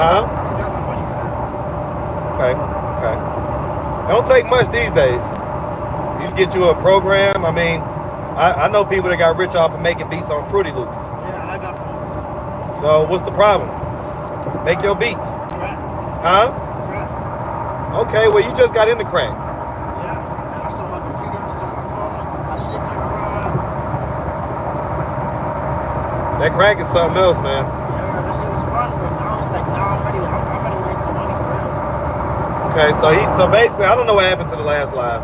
Huh? I don't got no money for that. Okay. Okay. It don't take much these days. You just get you a program. I mean, I know people that got rich off of making beats on Fruity Loops. Yeah, I got phones. So what's the problem? Make your beats. Crack. Huh? Crack. Okay, well you just got into crack. Yeah. And I sold my computer, I sold my phone, my shit got run. That crack is something else, man. Yeah, that shit was fun, but now it's like, now I'm ready to make some money for real. Okay, so basically I don't know what happened to the last live.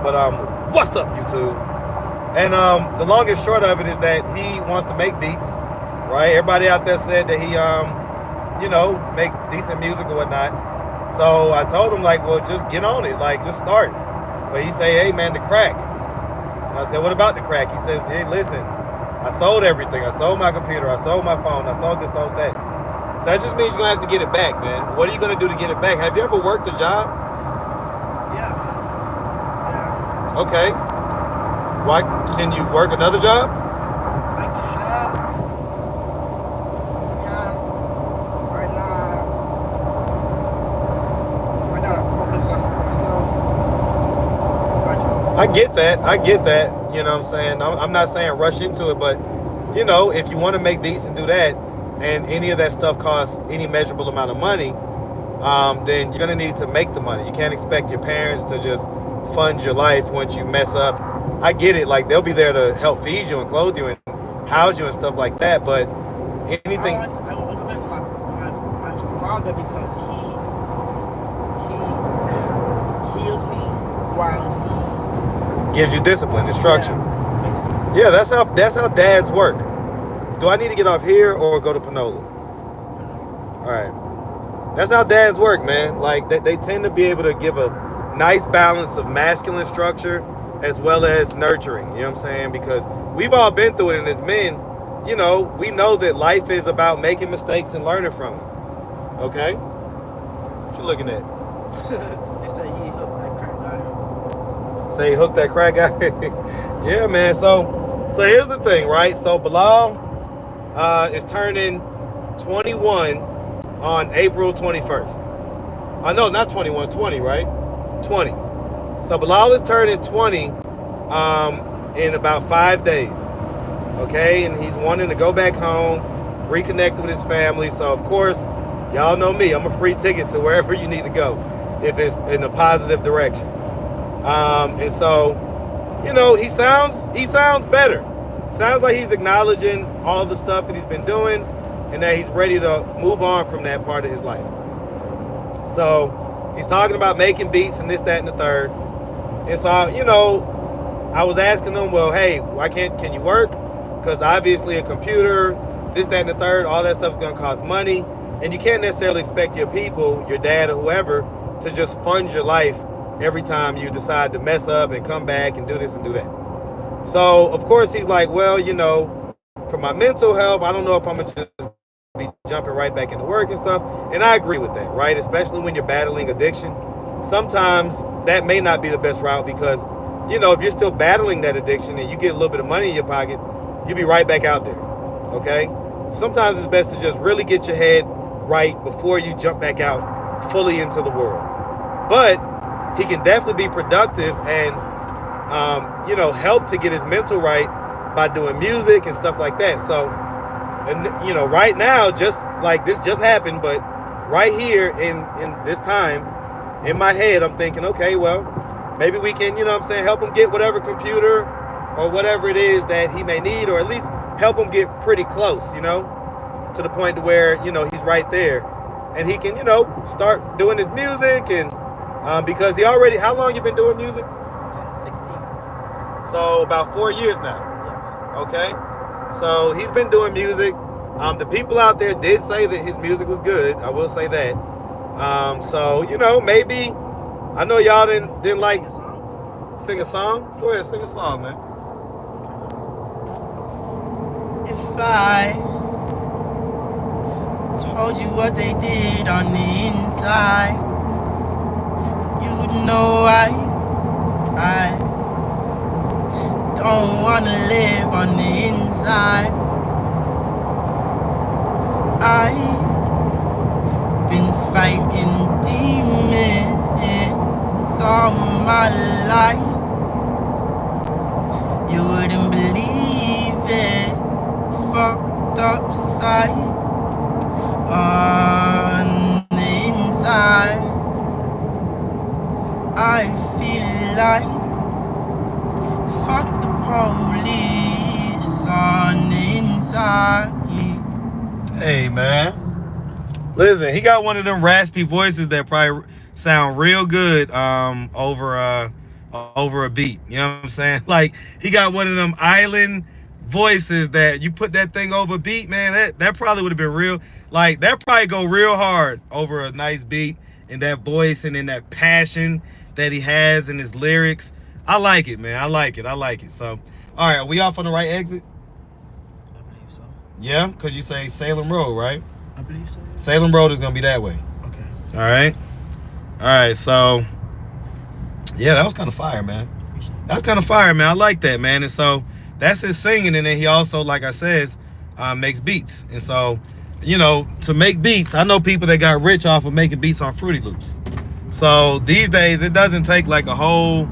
But what's up, YouTube? And the long and short of it is that he wants to make beats, right? Everybody out there said that he you know, makes decent music or whatnot. So I told him, like, well, just get on it, like, just start. But he say, hey man, the crack. And I said, what about the crack? He says, hey, listen, I sold everything. I sold my computer, I sold my phone, I sold this, sold that. So that just means you're gonna have to get it back, man. What are you gonna do to get it back? Have you ever worked a job? Yeah. Okay. Why can you work another job? I can. Right now, I gotta focus on myself. I get that. You know what I'm saying? I'm not saying rush into it, but you know, if you want to make beats and do that, and any of that stuff costs any measurable amount of money, then you're gonna need to make the money. You can't expect your parents to just fund your life once you mess up. I get it, like they'll be there to help feed you and clothe you and house you and stuff like that, but anything. I will recommend to my father because he heals me while he gives you discipline and structure. Yeah, basically. Yeah, that's how dads work. Do I need to get off here or go to Panola? All right. That's how dads work, man. Like they tend to be able to give a nice balance of masculine structure as well as nurturing, you know what I'm saying? Because we've all been through it, and as men, you know, we know that life is about making mistakes and learning from them. Okay? What you looking at? They say he hooked that crack guy. Say he hooked that crack guy? Yeah, man. So here's the thing, right? So Bilal is turning 21 on April 21st. No, not 21, 20, right? 20. So Bilal is turning 20 in about 5 days. Okay, and he's wanting to go back home, reconnect with his family. So of course, y'all know me, I'm a free ticket to wherever you need to go if it's in a positive direction. And so, you know, he sounds better. Sounds like he's acknowledging all the stuff that he's been doing and that he's ready to move on from that part of his life. So he's talking about making beats and this, that, and the third. And so, you know, I was asking him, well, hey, can you work? Because obviously a computer, this, that, and the third, all that stuff's gonna cost money. And you can't necessarily expect your people, your dad or whoever, to just fund your life every time you decide to mess up and come back and do this and do that. So, of course, he's like, well, you know, for my mental health, I don't know if I'm gonna just be jumping right back into work and stuff. And I agree with that, right? Especially when you're battling addiction. Sometimes that may not be the best route because, you know, if you're still battling that addiction and you get a little bit of money in your pocket, you'll be right back out there, okay? Sometimes it's best to just really get your head right before you jump back out fully into the world. But he can definitely be productive and, you know, help to get his mental right by doing music and stuff like that. So, and you know, right now, just like this just happened, but right here in this time, in my head, I'm thinking, okay, well, maybe we can, you know what I'm saying, help him get whatever computer or whatever it is that he may need, or at least help him get pretty close, you know, to the point to where, you know, he's right there and he can, you know, start doing his music. And because he already, how long you been doing music? Since 16. So about 4 years now. Yes. Okay. So he's been doing music. The people out there did say that his music was good. I will say that. So, you know, maybe, I know y'all didn't like sing a song. Go ahead, sing a song, man. If I told you what they did on the inside, you'd know I don't wanna live on the inside. I fighting demons all my life. You wouldn't believe it. Fucked up sight on the inside. I feel like fuck the police on the inside. Hey, man. Listen, he got one of them raspy voices that probably sound real good over a beat. You know what I'm saying? Like, he got one of them island voices that you put that thing over a beat, man, that probably would have been real. Like, that probably go real hard over a nice beat, and that voice and then that passion that he has in his lyrics. I like it, man. I like it. So, all right, are we off on the right exit? I believe so. Yeah, because you say Salem Road, right? I believe so. Salem Road is gonna be that way. Okay. All right. So, yeah, that was kind of fire, man. That's kind of fire, man. I like that, man. And so that's his singing, and then he also, like I said, makes beats. And so, you know, to make beats, I know people that got rich off of making beats on Fruity Loops. So these days, it doesn't take like a whole,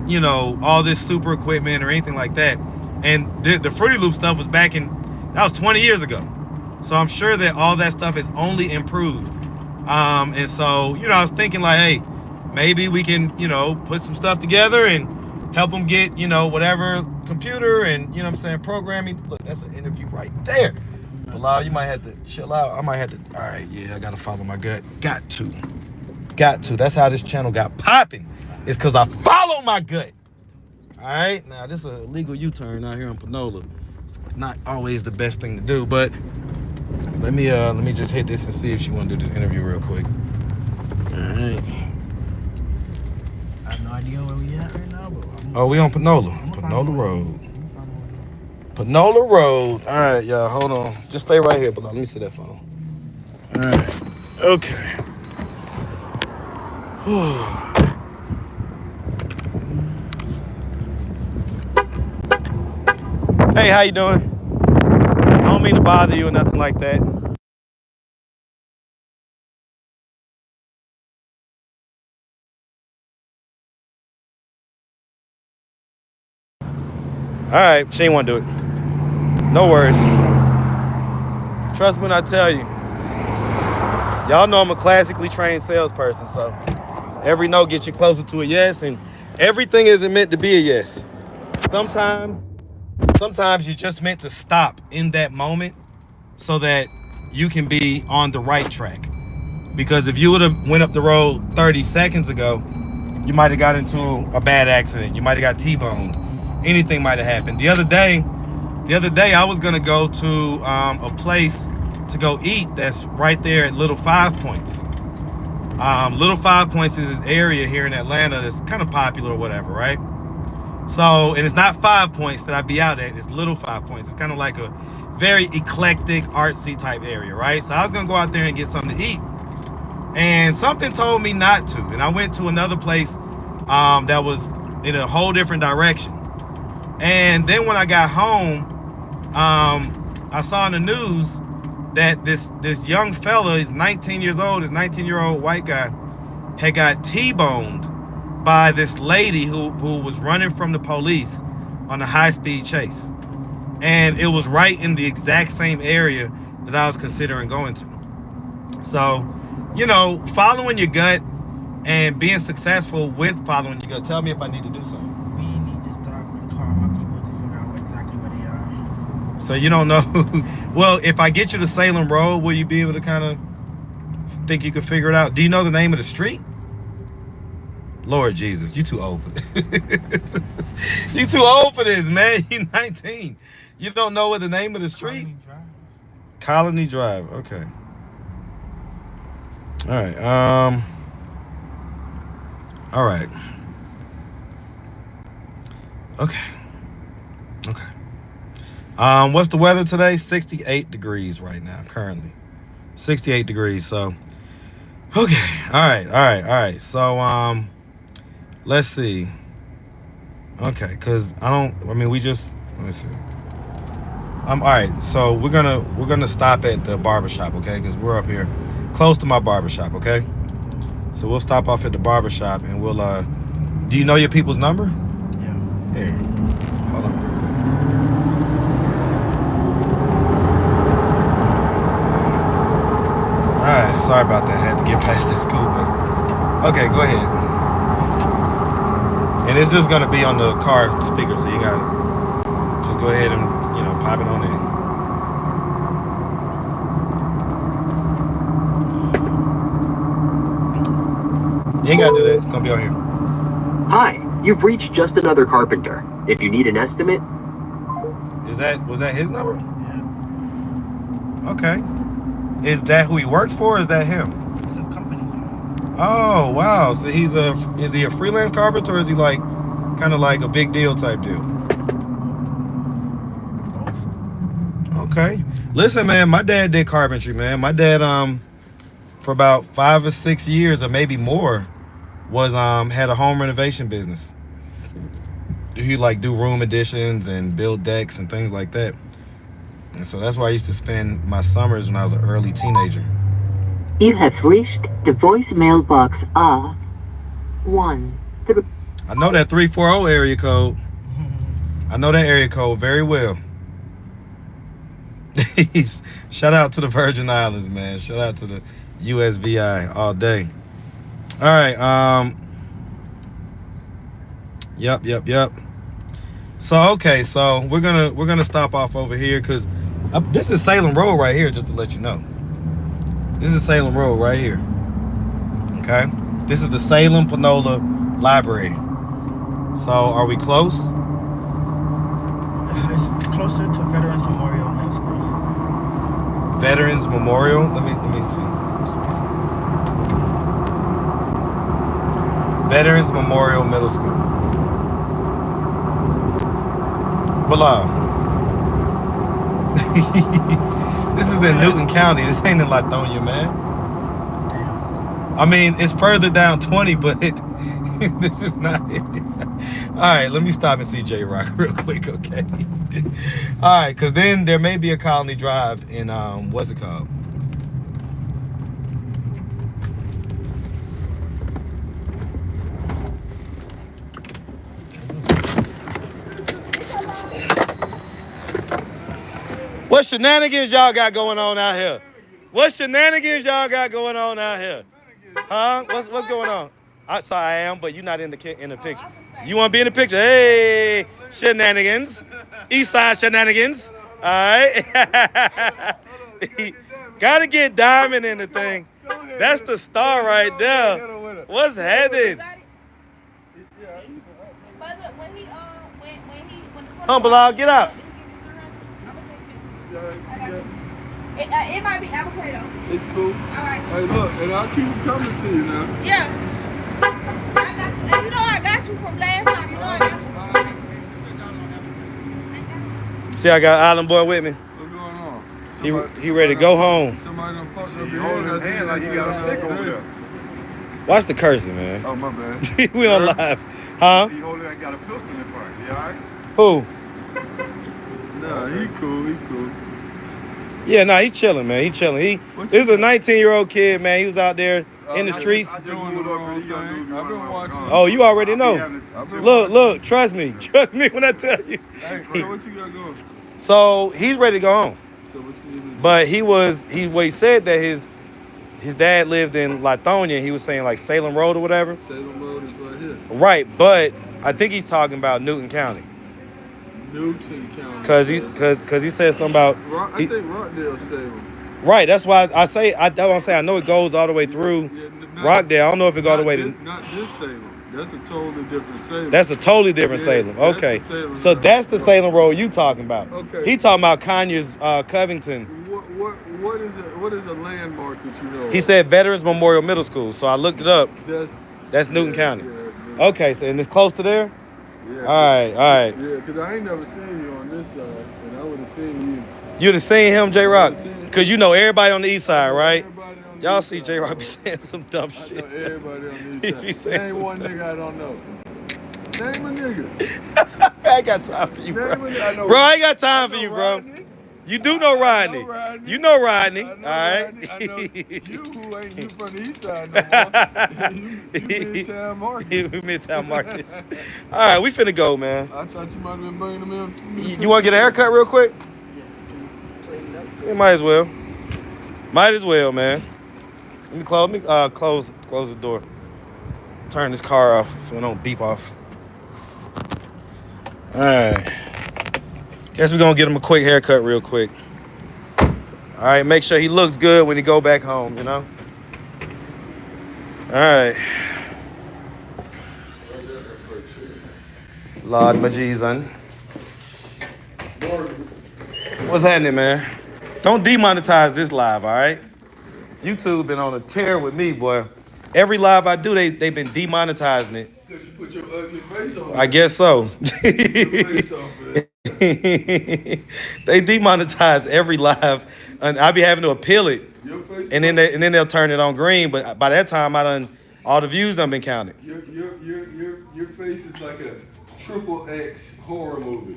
you know, all this super equipment or anything like that. And the Fruity Loop stuff was that was 20 years ago. So I'm sure that all that stuff is only improved. And so, you know, I was thinking like, hey, maybe we can, you know, put some stuff together and help them get, you know, whatever computer and, you know what I'm saying, programming. Look, that's an interview right there. Bilal, you might have to chill out. I might have to, all right, yeah, I got to follow my gut. Got to. That's how this channel got popping. It's because I follow my gut. All right, now this is a legal U-turn out here on Panola. It's not always the best thing to do, but let me just hit this and see if she want to do this interview real quick. All right. I have no idea where we at right now, but Oh, we on Panola. Panola Road. Panola Road. All right, y'all, hold on. Just stay right here, Bilal. Let me see that phone. All right. Okay. Hey, how you doing? I don't mean to bother you or nothing like that. All right, she ain't want to do it. No worries. Trust me when I tell you. Y'all know I'm a classically trained salesperson, so every no gets you closer to a yes, and everything isn't meant to be a yes. Sometimes you're just meant to stop in that moment so that you can be on the right track. Because if you would have went up the road 30 seconds ago, you might have got into a bad accident. You might have got T-boned. Anything might have happened. The other day, I was gonna go to a place to go eat that's right there at Little Five Points. Little Five Points is this area here in Atlanta that's kind of popular or whatever, right? So, and it's not 5 Points that I be out at, it's Little 5 Points. It's kind of like a very eclectic, artsy type area, right? So I was gonna go out there and get something to eat. And something told me not to. And I went to another place that was in a whole different direction. And then when I got home, I saw in the news that this young fella, he's 19 years old, this 19-year-old white guy, had got T-boned by this lady who was running from the police on a high-speed chase. And it was right in the exact same area that I was considering going to. So, you know, following your gut and being successful with following your gut. Tell me if I need to do something. we need to start and call my people to figure out exactly where they are. So you don't know. Well, if I get you to Salem Road, will you be able to kind of think you could figure it out? Do you know the name of the street? Lord Jesus, you too old for this. You too old for this, man. You're 19. You don't know what the name of the street? Colony Drive. Okay. All right. All right. Okay. What's the weather today? 68 degrees right now, currently. 68 degrees. So, okay. All right. So, let's see. Okay, cause let me see. All right. So we're gonna stop at the barbershop, okay? Cause we're up here. close to my barbershop, okay? So we'll stop off at the barbershop and we'll, do you know your people's number? Yeah. Here, hold on real quick. All right, sorry about that. I had to get past this school bus. Okay, go ahead. And it's just gonna be on the car speaker, so you gotta just go ahead and, you know, pop it on in. You ain't gotta do that. It's gonna be on here. Hi, you've reached Just Another Carpenter. If you need an estimate... Was that his number? Yeah. Okay. Is that who he works for, or is that him? It's his company. Oh, wow. So is he a freelance carpenter, or is he like kind of like a big deal type deal? Okay. Listen, man, my dad did carpentry, man. My dad, for about 5 or 6 years, or maybe more, was had a home renovation business. He like do room additions and build decks and things like that. And so that's where I used to spend my summers when I was an early teenager. You have reached the voicemail box of 1. I know that 340 area code. I know that area code very well. Shout out to the Virgin Islands, man. Shout out to the USVI all day. All right. Yep. So okay, so we're gonna stop off over here because this is Salem Road right here, just to let you know. This is Salem Road right here. Okay, this is the Salem Panola Library. So are we close? It's closer to Veterans Memorial Middle School. Veterans Memorial. Let me see. Veterans Memorial Middle School. Below. This is in Newton County. This ain't in Lithonia, man. Damn. I mean, it's further down 20, but this is not it. All right, let me stop and see JRock real quick, okay? All right, because then there may be a Colony Drive in, what's it called? What shenanigans y'all got going on out here? What shenanigans y'all got going on out here? Huh? What's going on? I am, but you're not in the picture. You want to be in the picture? Hey, shenanigans, East Side shenanigans. All right. Gotta get Diamond in the thing. That's the star right there. What's happening? Humble, get out. It might be avocado. It's cool. All right. Hey, look, and I'll keep coming to you now. Yeah. I got you. And you know I got you from last time. You know I got you. See, I got Island Boy with me. What's going on? He ready to go home. Somebody done fucked up You holding his hand like you got a stick over there. Watch the cursing, man. Oh, my bad. We on live. Huh? He holding like got a pistol in front. You all right? Who? Nah, he cool. Yeah, nah, he chilling, man. He chilling. This is a 19-year-old kid, man. He was out there in the streets. I just moved up and he gonna do I've been watching. Oh, you already know. Look, trust me. Trust me when I tell you. Hey, so what you got going? So he's ready to go home. So what you need to do? But he said that his dad lived in Lithonia. He was saying like Salem Road or whatever. Salem Road is right here. Right, but I think he's talking about Newton County. Newton County. Cause he said something about. I think Rockdale, Salem. Right, that's why I say I know it goes all the way through Rockdale. I don't know if it goes all the way to. Not this Salem. That's a totally different Salem. That's a totally different Yes, Salem. that's Okay, the Salem so that that's I'm the talking Salem Road you talking about. Okay. He talking about Conyers, Covington. What is it? What is a landmark that you know? He said Veterans Memorial Middle School. So I looked it up. That's Newton County. Yeah. Okay, so and it's close to there. Yeah, All right. Yeah, because I ain't never seen you on this side, and I would have seen you. You'd have seen him, JRock, because you know everybody on the east side, right? Everybody on the Y'all east see side, JRock bro. be saying some dumb I shit. know everybody on the He east be side. saying Name some one dumb- nigga I don't know. Name a nigga. I ain't got time for you, bro. Name a nigga I know. Bro, I ain't got time for you, bro. Rodney. You do know Rodney. I know Rodney. You know Rodney. I know All right. Rodney. I know you who ain't you from the east side no more. you Midtown Marcus. Midtown Marcus. All right, we finna go, man. I thought you might have been bringing them in. You want to get a haircut real quick? Clean it up. It might as well. Might as well, man. Let me close the door. Turn this car off so it don't beep off. All right. Guess we're gonna get him a quick haircut real quick. All right, make sure he looks good when he go back home, you know? All right. Lord Majizan. What's happening, man? Don't demonetize this live, all right? YouTube been on a tear with me, boy. Every live I do, they've been demonetizing it. Because you put your ugly face on I guess so. face off of that. They demonetize every live, and I be having to appeal it, Your face and then they'll turn it on green. But by that time, all the views done been counted. Your face is like a triple X horror movie.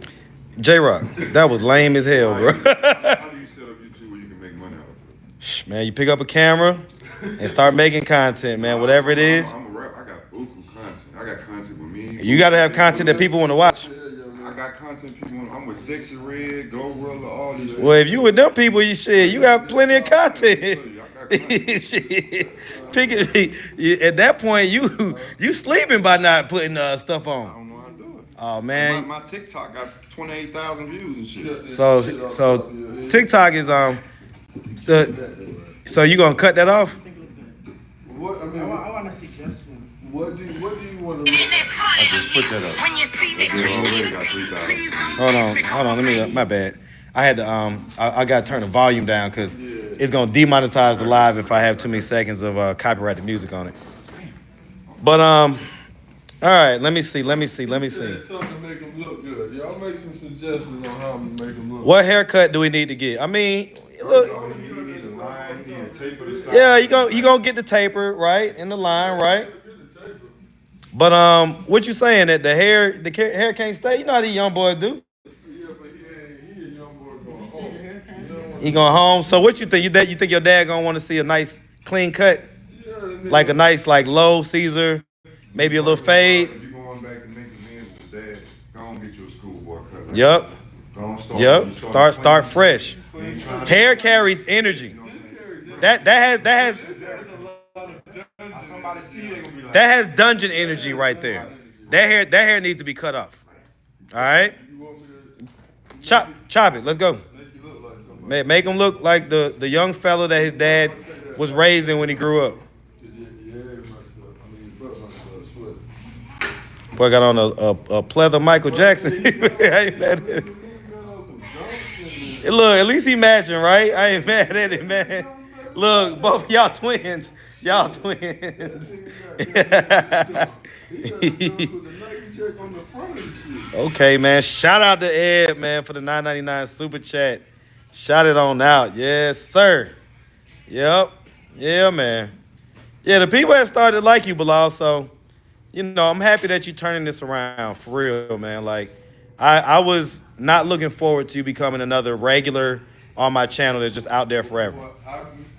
JRock, that was lame as hell, bro. How do you set up YouTube where you can make money out of it? Shh, man, you pick up a camera and start making content, man. Whatever it is, I'm a rap. I got buku content. I got content with me. you gotta have content that people want to watch. I got content people want. I'm with Sexy Red, Glorilla, all these. Well, if you with them people, you got plenty of content. I got content. Shit. Pick it. At that point, you sleeping by not putting stuff I on. don't know how to do it. Oh man. My TikTok got 28,000 views and shit. So TikTok is so you gonna cut that off? What I mean, I want to see Justin. what do you want to look? I just put that up. When you see me, already got 3,000. Hold on. Let me. My bad. I had to. I got to turn the volume down because it's gonna demonetize the live if I have too many seconds of copyrighted music on it. But all right. Let me see. Something to make them look good. Y'all make some suggestions on how to make them look. What haircut do we need to get? I mean, look. You need a line, you need a tape of the side. Yeah, you gonna get the taper right in the line, right? But what you saying that the hair can't stay? You know how these young boys do. Yeah, but he a young boy going home. He going home. So what you think? You think your dad gonna want to see a nice clean cut, like a nice low Caesar, maybe a little fade? If you going back to making men with your dad, go on get you a schoolboy cut. Yep. Don't start. Yep. you Start fresh. You ain't trying to- Hair carries energy. That has Somebody see it, they gonna be like, that has dungeon energy right there. That hair needs to be cut off. All right. You want me to Chop it. Let's go. make you look like somebody? Make him look like the young fella that his dad was raising when he grew up. Yeah, myself. I mean, but myself, sweat. Boy got on a pleather Michael Jackson. I ain't mad at it. Look, at least he matching, right? I ain't mad at it, man. Look, both of y'all twins. Y'all twins. Okay, man. Shout out to Ed, man, for the $9.99 super chat. Shout it on out. Yes, sir. Yep. Yeah, man. Yeah, the people have started to like you, Bilal, so, I'm happy that you're turning this around, for real, man. Like, I was not looking forward to you becoming another regular on my channel that's just out there forever. Well,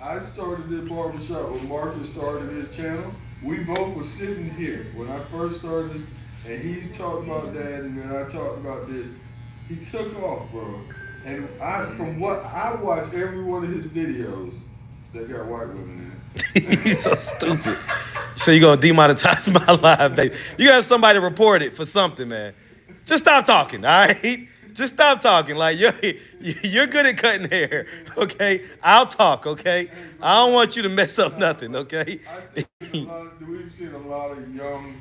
I started this barbershop when Marcus started his channel. We both were sitting here when I first started, and he talked about that, and then I talked about this. He took off, bro. And from what I watched every one of his videos, they got white women in it. He's so stupid. So you gonna demonetize my live, baby? You got somebody report it for something, man. Just stop talking, all right? Just stop talking. Like you're good at cutting hair, okay? I'll talk, okay? I don't want you to mess up nothing, okay? We've seen a lot of young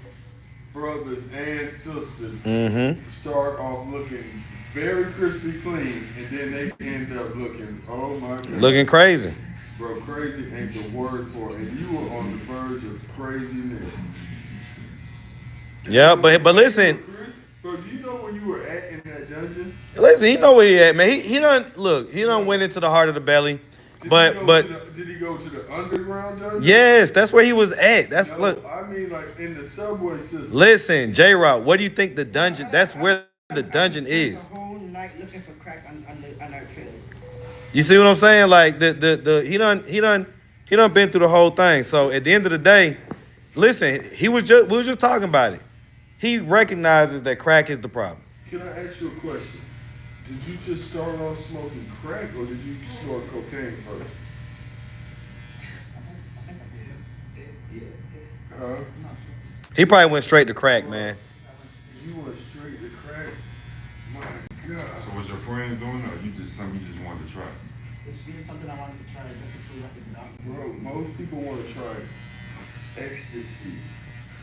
brothers and sisters start off looking very crispy clean, and then they end up looking, oh my God. Looking crazy. Bro, crazy ain't the word for it. And you were on the verge of craziness. Yeah, but listen. Bro, do you know where you were at in that dungeon? Listen, he know where he at, man. He done went into the heart of the belly. But Did he go to the underground dungeon? yes, that's where he was at. That's No, look. I mean like in the subway system. Listen, JRock, what do you think the dungeon? That's where the dungeon is. The whole night looking for crack under a trailer. You see what I'm saying? Like he done been through the whole thing. So at the end of the day, listen, we was just talking about it. He recognizes that crack is the problem. Can I ask you a question? Did you just start off smoking crack or did you snort cocaine first? Huh? He probably went straight to crack, man. You went straight to crack? My God. So was your friends doing it, or you just something you just wanted to try? It's been something I wanted to try just to prove I could not. Bro, most people want to try ecstasy,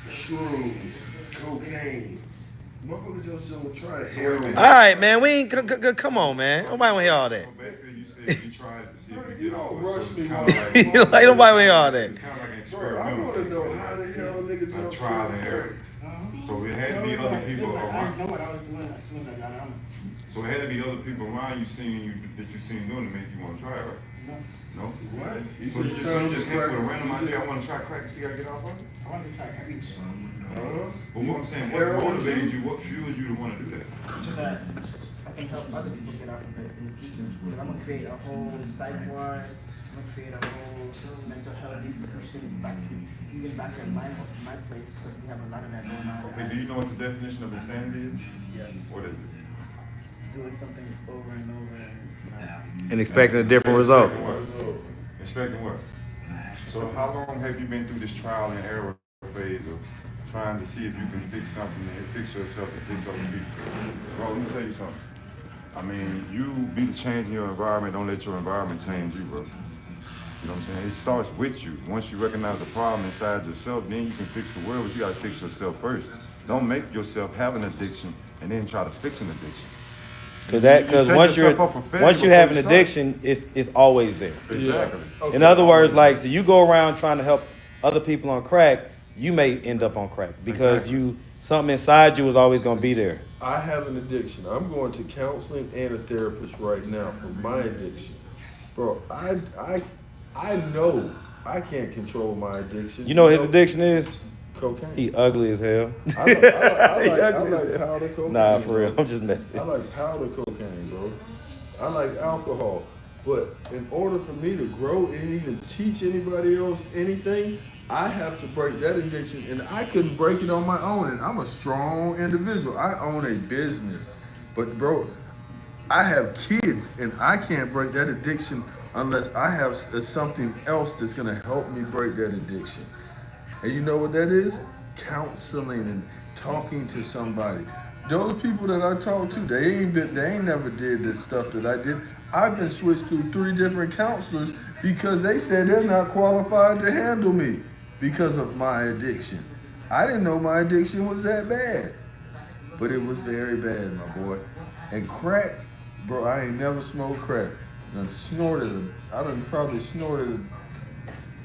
shrooms, cocaine. Motherfuckers just don't try heroin. All right, man. We ain't come on, man. Nobody want to hear all that. So basically, you said you tried it to see if you You did all don't it. rush So me. it's kind of like, while- Like nobody want to hear all that. it's kind of like an Bro, I experimental want to thing, know right? how the hell niggas A jump trial and straight to error. crack. So it had to be other people I around. know what I was doing as soon as I got out. So it had to be other people around you seeing you that you seen doing to make you want to try it, right? No. What? So you just came with a random idea. I want to try crack and see how I get off of it. I wanted to try everything. But what I'm saying, what Heroin, motivated you? What fueled you to want to do that? So that I can help other people get out of it in the future. Because I'm going to create a whole psych ward. I'm going to create a whole mental health institution back in my place. Because we have a lot of that going on. Okay, do you know what the definition of insanity is? Yeah. What is it? Doing something over and over and And expecting a different result. Expecting what? So how long have you been through this trial and error phase of trying to see if you can fix something and fix yourself and fix other people? Well, let me tell you something. I mean, you be the change in your environment. Don't let your environment change you, bro. You know what I'm saying? It starts with you. Once you recognize the problem inside yourself, then you can fix the world, but you gotta fix yourself first. Don't make yourself have an addiction and then try to fix an addiction. Because once you have an addiction, it's always there. Exactly. In other words, like, so you go around trying to help other people on crack, you may end up on crack because something inside you is always going to be there. I have an addiction. I'm going to counseling and a therapist right now for my addiction. Bro, I know I can't control my addiction. You know what his addiction is? Cocaine. He ugly as hell. I like powder cocaine. Nah, for real. I'm just messing. I like powder cocaine, bro. I like alcohol. But in order for me to grow and even teach anybody else anything, I have to break that addiction. And I couldn't break it on my own. And I'm a strong individual. I own a business. But, bro, I have kids. And I can't break that addiction unless I have something else that's going to help me break that addiction. And you know what that is? Counseling and talking to somebody. Those people that I talk to, they ain't never did this stuff that I did. I've been switched through 3 different counselors because they said they're not qualified to handle me because of my addiction. I didn't know my addiction was that bad, but it was very bad, my boy. And crack, bro, I ain't never smoked crack. I done probably snorted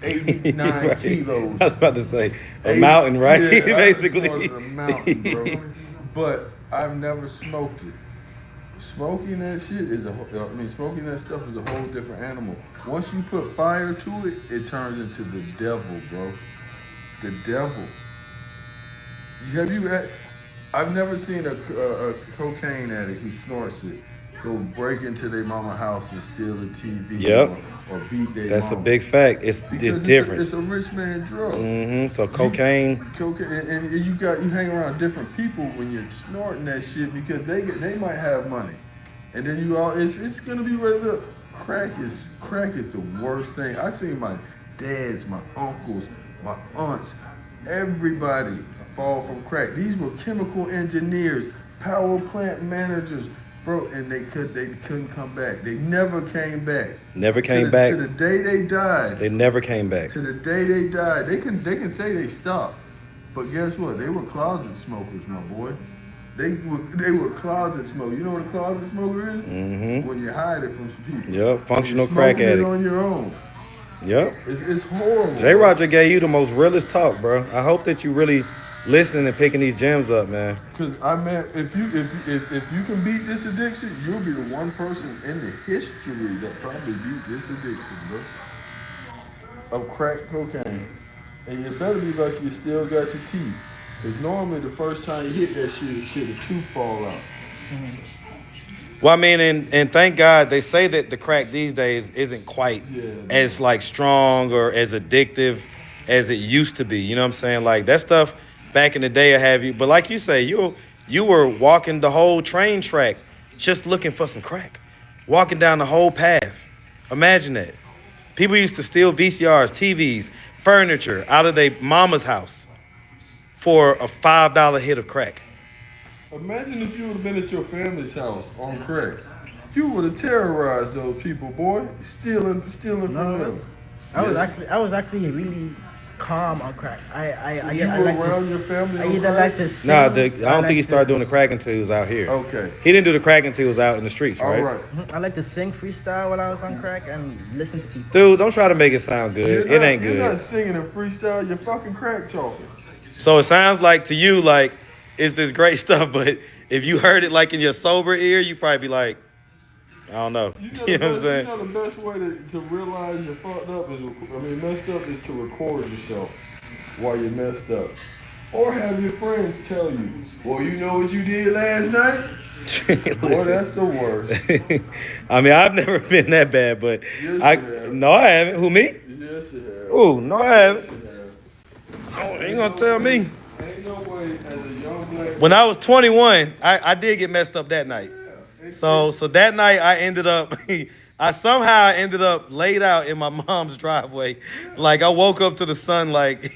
89 Right. kilos. I was about to say a mountain, right? Yeah, Basically. I snorted a mountain, bro. But I've never smoked it. Smoking that shit smoking that stuff is a whole different animal. Once you put fire to it, it turns into the devil, bro. The devil. I've never seen a cocaine addict who snorts it go break into their mama house and steal the TV. Yep. Or beat their That's mama. a big fact. It's different. It's a rich man drug. So cocaine. And you hang around different people when you're snorting that shit because they might have money, and then it's gonna be ready to crack is the worst thing. I seen my dads, my uncles, my aunts, everybody fall from crack. These were chemical engineers, power plant managers. Bro, and they couldn't come back. They never came back. Never came back. To the day they died. They never came back. To the day they died. They can say they stopped. But guess what? They were closet smokers, my boy. They were closet smokers. You know what a closet smoker is? Mm-hmm. When you hide it from some people. Yep, functional You're crack smoking addict. it on your own. Yep. It's horrible. JRock just gave you the most realest talk, bro. I hope that you really listening and picking these gems up, man. Because if you can beat this addiction, you'll be the one person in the history that probably beat this addiction, bro. Of crack cocaine. And you better be lucky you still got your teeth. Because normally the first time you hit that shit, a tooth fall out. Well, I mean, and thank God they say that the crack these days isn't quite as like strong or as addictive as it used to be. You know what I'm saying? Like that stuff back in the day will have you. But like you say, you were walking the whole train track just looking for some crack, walking down the whole path. Imagine that. People used to steal VCRs, TVs, furniture out of their mama's house for a $5 hit of crack. Imagine if you would have been at your family's house on crack. You would have terrorized those people, boy. Stealing from them. I was actually really calm on crack. You were around your family I on either crack? like to sing. Nah, I don't think he started doing the crack until he was out here. Okay. He didn't do the crack until he was out in the streets, right? All right. I like to sing freestyle while I was on crack and listen to people. Dude, don't try to make it sound good. It ain't You're not good. singing and freestyle. You're fucking crack talking. So it sounds like to you like it's this great stuff, but if you heard it like in your sober ear, you probably be like, I don't know. You know what I'm saying? You know the best way to realize you're fucked up messed up is to record yourself while you're messed up. Or have your friends tell you, well, you know what you did last night? Boy, that's the worst. I mean, I've never been that bad, but Yes, I you have. no, I haven't. Who, me? Yes, you have. Oh, no, I haven't. Yes, you have. Oh, ain't gonna tell me. Ain't no way as a young black When I was 21, I did get messed up that night. So that night I ended up I somehow ended up laid out in my mom's driveway. Like I woke up to the sun like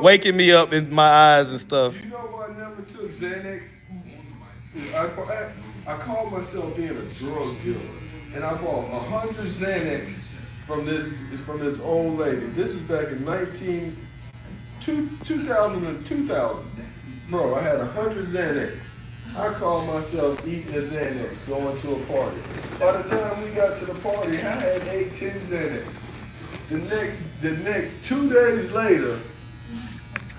waking me up in my eyes and stuff. You know why I never took Xanax? I called myself being a drug dealer, and I bought 100 Xanax from this old lady. This was back in 2000 and 2000. Bro, I had 100 Xanax. I called myself eating a Xanax, going to a party. By the time we got to the party, I had 10 Xanax. The next 2 days later,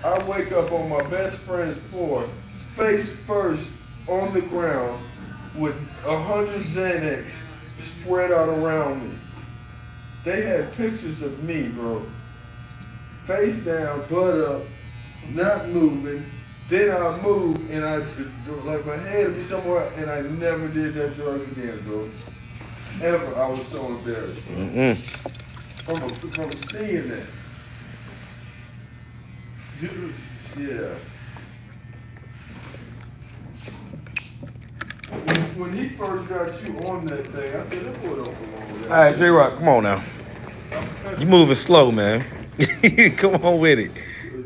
I wake up on my best friend's floor, face first on the ground, with 100 Xanax spread out around me. They had pictures of me, bro. Face down, butt up, not moving. Then I moved and like my head would be somewhere, and I never did that drug again, bro. Ever. I was so embarrassed, bro. From seeing that. Dude, yeah. When he first got you on that thing, I said, that boy don't belong with that. All right, JRock, come on now. You moving slow, man. Come on with it.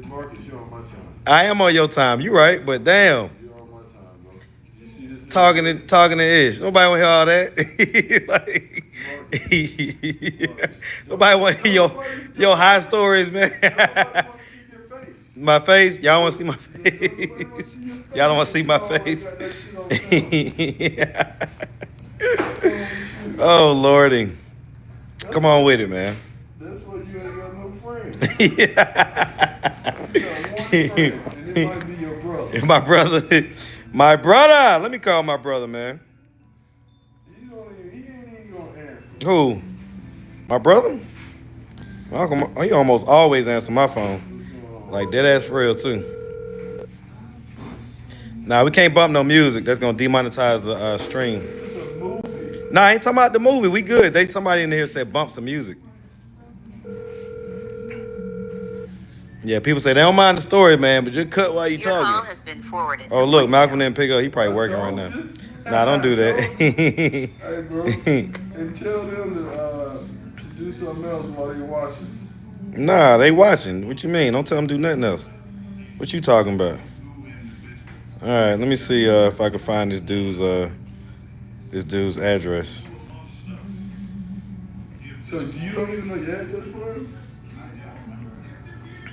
Marcus, you're on my time. I am on your time. You right, but damn. You're on my time, bro. You see this? Talking to Ish. Nobody want to hear all that. Nobody want to hear your high stories, man. My face? Y'all want to see my face? Y'all don't want to see my face? Oh, Lordy. Come on with it, man. That's why you ain't got no friends. You got one friend, and it might be your brother. My brother. Let me call my brother, man. He ain't even gonna answer. Who? My brother? He almost always answer my phone. Like dead ass for real too. Nah, we can't bump no music. That's gonna demonetize the stream. This is a movie. Nah, I ain't talking about the movie. We good. Somebody in here said bump some music. Yeah, people say they don't mind the story, man, but just cut while you Your call talking. has been forwarded. Oh, look, Malcolm didn't pick up. He probably working right now. Nah, don't do that. Hey, bro. And tell them to do something else while they're watching. Nah, they watching. What you mean? Don't tell them to do nothing else. What you talking about? All right, let me see if I can find this dude's address. So you don't even know your address, bro?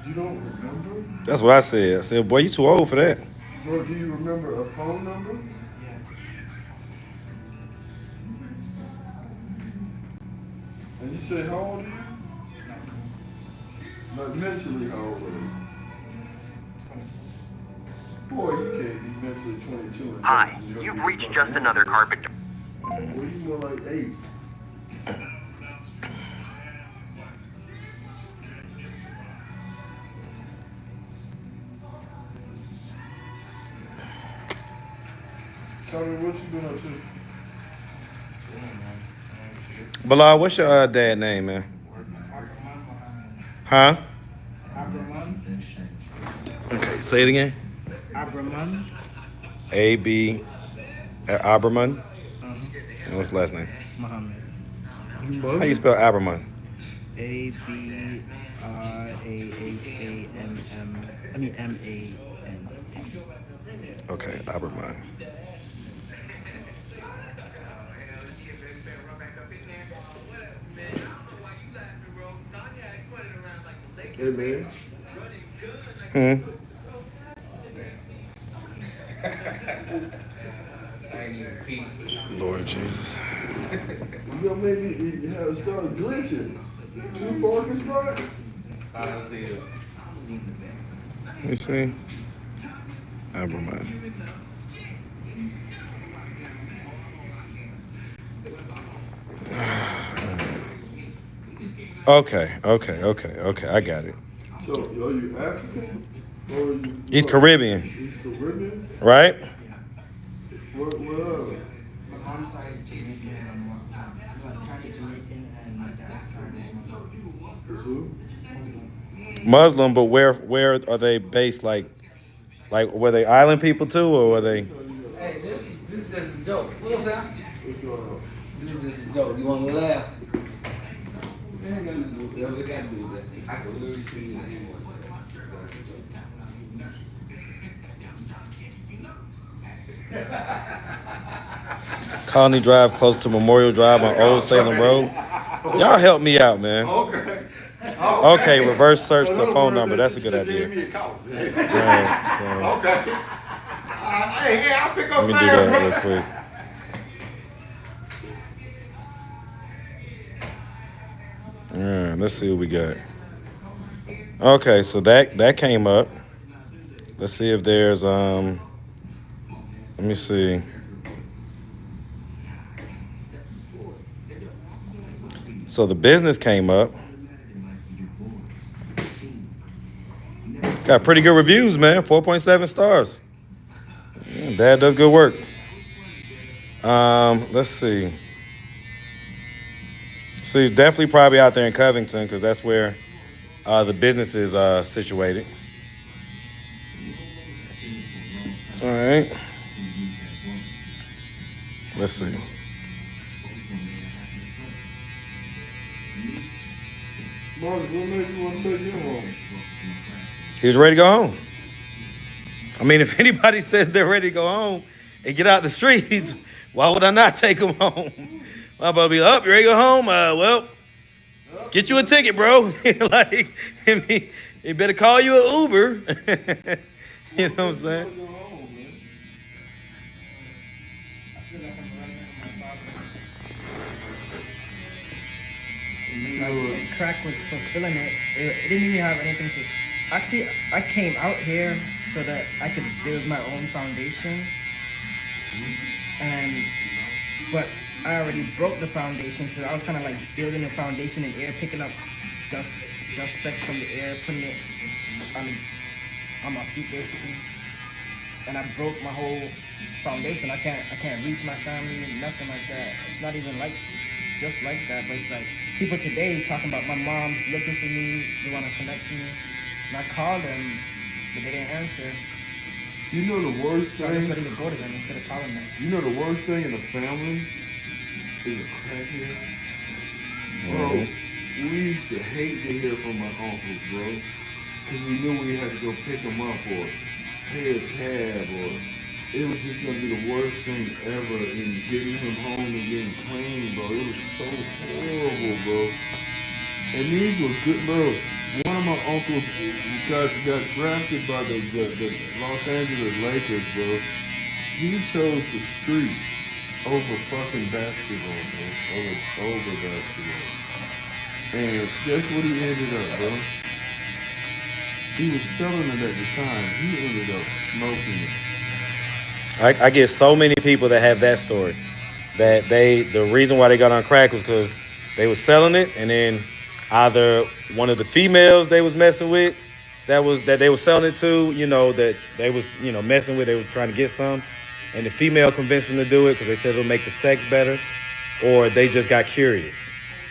You don't remember? That's what I said. I said, boy, you too old for that. Bro, do you remember a phone number? And you say, how old are you? Like mentally, how old are you? Boy, you can't be mentally 22. And Hi, you've reached just another carpenter. Well, you more like 8. Tell me what you been up to. Bilal, what's your dad name, man? Huh? Abraman. Okay, say it again. Abraman. A.B. Aberman. Uh-huh. And what's the last name? Muhammad. How you spell Aberman? Abraham. I mean Man. Okay, Aberman. Hey man, Hmm. Lord Jesus. you gonna make me have start glitching. 2 parking spots? Let me see. Aberman. Okay. I got it. So, are you African or are you? He's what? Caribbean, He's Caribbean? right? What else? My mom's side is Jamaican and like kind of Jamaican and my dad's side is Muslim. Is who? Muslim, but where are they based? Like were they island people too, or were they? Hey, this is just a joke. What up, fam? What's going on? This is just a joke. You want to laugh? Man, got to do whatever they got to do with that. I can literally see you anymore. Colony Drive, close to Memorial Drive on Old Salem Road. Y'all help me out, man. Okay. Okay, reverse search So the those phone were number. the- That's a good they idea. gave me a call. Right, Okay. Hey, I'll pick so up let me do fast, that bro. real quick. Let's see what we got. Okay, so that came up. Let's see if there's let me see. So the business came up. It's got pretty good reviews, man. 4.7 stars. Dad does good work. Let's see. So he's definitely probably out there in Covington because that's where the business is situated. All right. Let's see. Mark, what made you want to take him home? He was ready to go home. I mean, if anybody says they're ready to go home and get out the streets, why would I not take them home? My brother be up, you ready to go home? Well, get you a ticket, bro. Like, I mean, he better call you an Uber. You know what I'm saying? Go home, man. I feel like I'm running from my father. Like, crack was fulfilling it. It didn't even have anything to. Actually, I came out here so that I could build my own foundation. But I already broke the foundation, so I was kind of like building a foundation in air, picking up dust specks from the air, putting it on my feet basically. And I broke my whole foundation. I can't reach my family, nothing like that. It's not even like just like that, but it's like people today talking about my mom's looking for me, they want to connect to me. And I called them, but they didn't answer. You know the worst So I just thing? ready to go to them instead of calling them. You know the worst thing in the family is a crackhead? Bro, we used to hate to hear from my uncles, bro. Because we knew we had to go pick them up or pay a tab or it was just gonna be the worst thing ever in getting him home and getting clean, bro. It was so horrible, bro. And these were good, bro. One of my uncles got drafted by the Los Angeles Lakers, bro. He chose the streets over fucking basketball, bro. Over basketball. And guess what he ended up, bro? He was selling it at the time. He ended up smoking it. I get so many people that have that story. That the reason why they got on crack was because they was selling it, and then either one of the females they was messing with, that they was selling it to, that they was messing with, they was trying to get some, and the female convinced them to do it because they said it'll make the sex better, or they just got curious.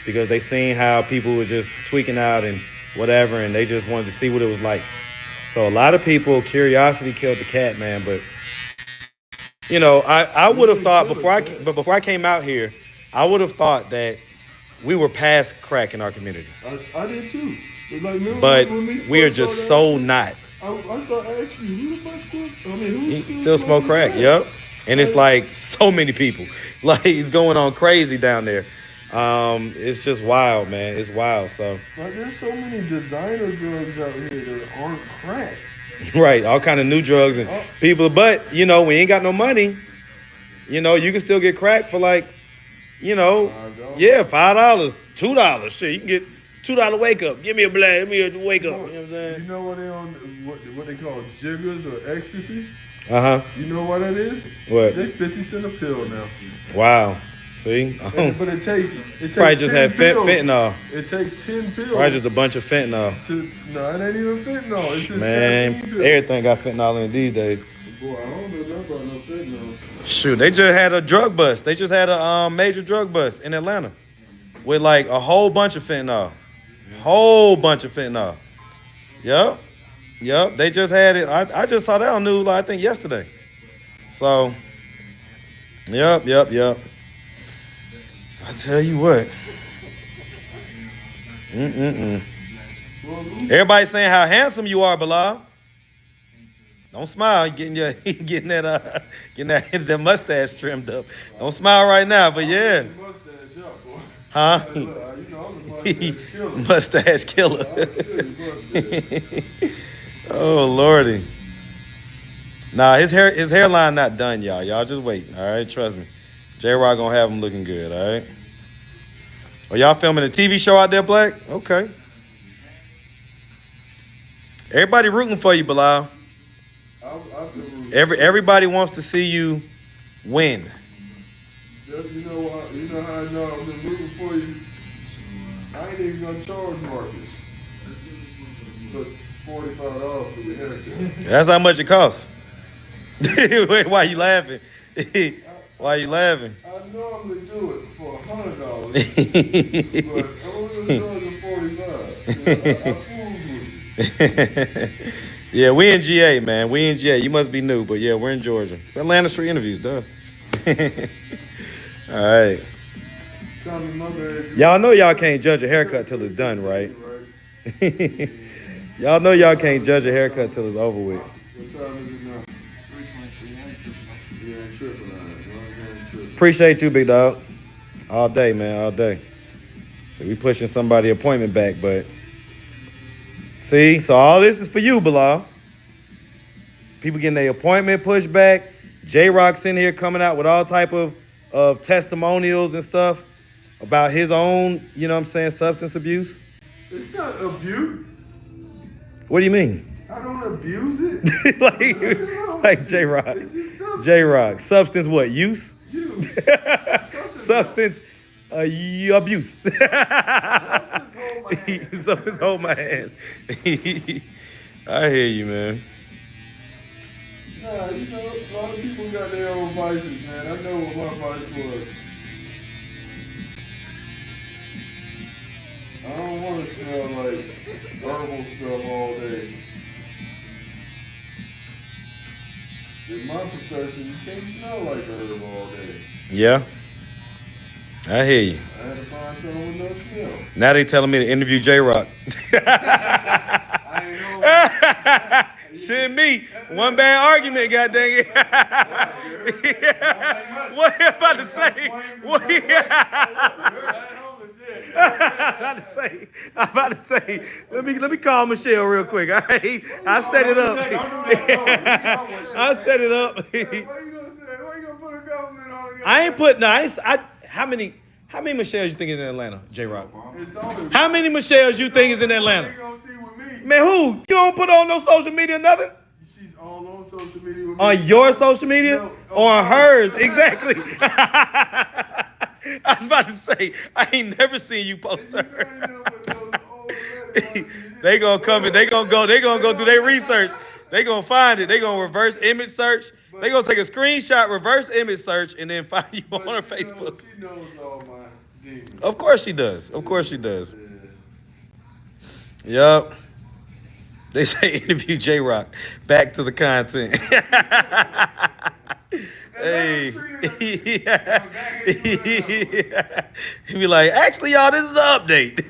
because they seen how people were just tweaking out and whatever, and they just wanted to see what it was like. So a lot of people, curiosity killed the cat, man. But you know, I would have thought before I came out here, I would have thought that we were past crack in our community. I did too. Like, But when we are just so not. I started asking you, who the fuck still? I mean, who You still smoke crack? Yep. And it's like so many people. Like it's going on crazy down there. It's just wild, man. It's wild. So Like, there's so many designer drugs out here that aren't crack. right, all kind of new drugs and people. But you know, we ain't got no money. You know, you can still get crack for like, you know, yeah, $5, $2. Shit, you can get $2 wake up. Give me a black, give me a wake up. You know what I'm saying? You know what they on what they call jiggers or ecstasy? Uh huh. You know what it is? What? They 50 cents a pill now. Wow. See? But it takes Probably just 10 had pills. fentanyl. It takes 10 pills. Probably just a bunch of fentanyl. No, it ain't even fentanyl. It's just Man, caffeine pills. everything got fentanyl in these days. Boy, I don't know nothing about no fentanyl. Shoot, they just had a drug bust. They just had a major drug bust in Atlanta with like a whole bunch of fentanyl. Whole bunch of fentanyl. Yep. Yep. They just had it. I just saw that on news, I think, yesterday. So, yep. I tell you what. Everybody's saying how handsome you are, Bilal. Don't smile. You're getting that mustache trimmed up. Don't smile right now, but yeah. Mustache up, boy. Huh? You know, I'm a Mustache mustache killer. killer. I'll kill you, mustache. Oh Lordy. Nah, his hairline not done, y'all. Y'all just wait. All right, trust me. JRock gonna have him looking good. All right. Are y'all filming a TV show out there, Black? Okay. Everybody rooting for you, Bilal. I've been rooting. Everybody wants to see you win. You know how I know I've been rooting for you? I ain't even gonna charge Marcus. But $45 for your haircut. That's how much it costs. Wait, why you laughing? Why you laughing? I normally do it for $100, but I'm only gonna charge him $45. I fooled with you. Yeah, we in GA, man. We in GA. You must be new, but yeah, we're in Georgia. It's Atlanta Street Interviews, duh. All right. Tell me, my bad. Y'all know y'all can't judge a haircut till it's done, right? Y'all know y'all can't judge a haircut till it's over with. What time is it now? 3:23. You ain't tripping on it. You ain't tripping. Appreciate you, big dog. All day, man, all day. So we pushing somebody appointment back, but see, so all this is for you, Bilal. People getting their appointment pushed back. JRock's in here coming out with all type of testimonials and stuff about his own, you know what I'm saying, substance abuse. It's not abuse. What do you mean? I don't abuse it. like JRock. It's just substance. JRock. Substance what? Use? Use. Substance abuse. Substance hold my hand. Substance hold my hand. I hear you, man. Nah, you know, a lot of people got their own vices, man. I know what my vice was. I don't want to smell like herbal stuff all day. In my profession, you can't smell like herb all day. Yeah. I hear you. I had to find something with no smell. Now they telling me to interview JRock. I ain't know. Shit me. One bad argument, goddamn it. What am I about to say? What I'm about to say, let me call Michelle real quick. All right? I set it up. I set it up. Why you gonna put a government on it? I ain't put nice. How many Michelles you think is in Atlanta, JRock? It's only How many Michelles you think is in Atlanta? They gonna see with me. Man, who? You don't put on no social media, nothing? She's all on social media with me. On your social media? No, Or on hers? Exactly. I was about to say, I ain't never seen you post her. They gonna come and they gonna go do their research. They gonna find it. They gonna reverse image search. They gonna take a screenshot, reverse image search, and then find you on her Facebook. She knows all my demons. Of course she does. Of course she does. Yeah. Yup. They say interview JRock. Back to the content. Hey. He be like, actually, y'all, this is an update.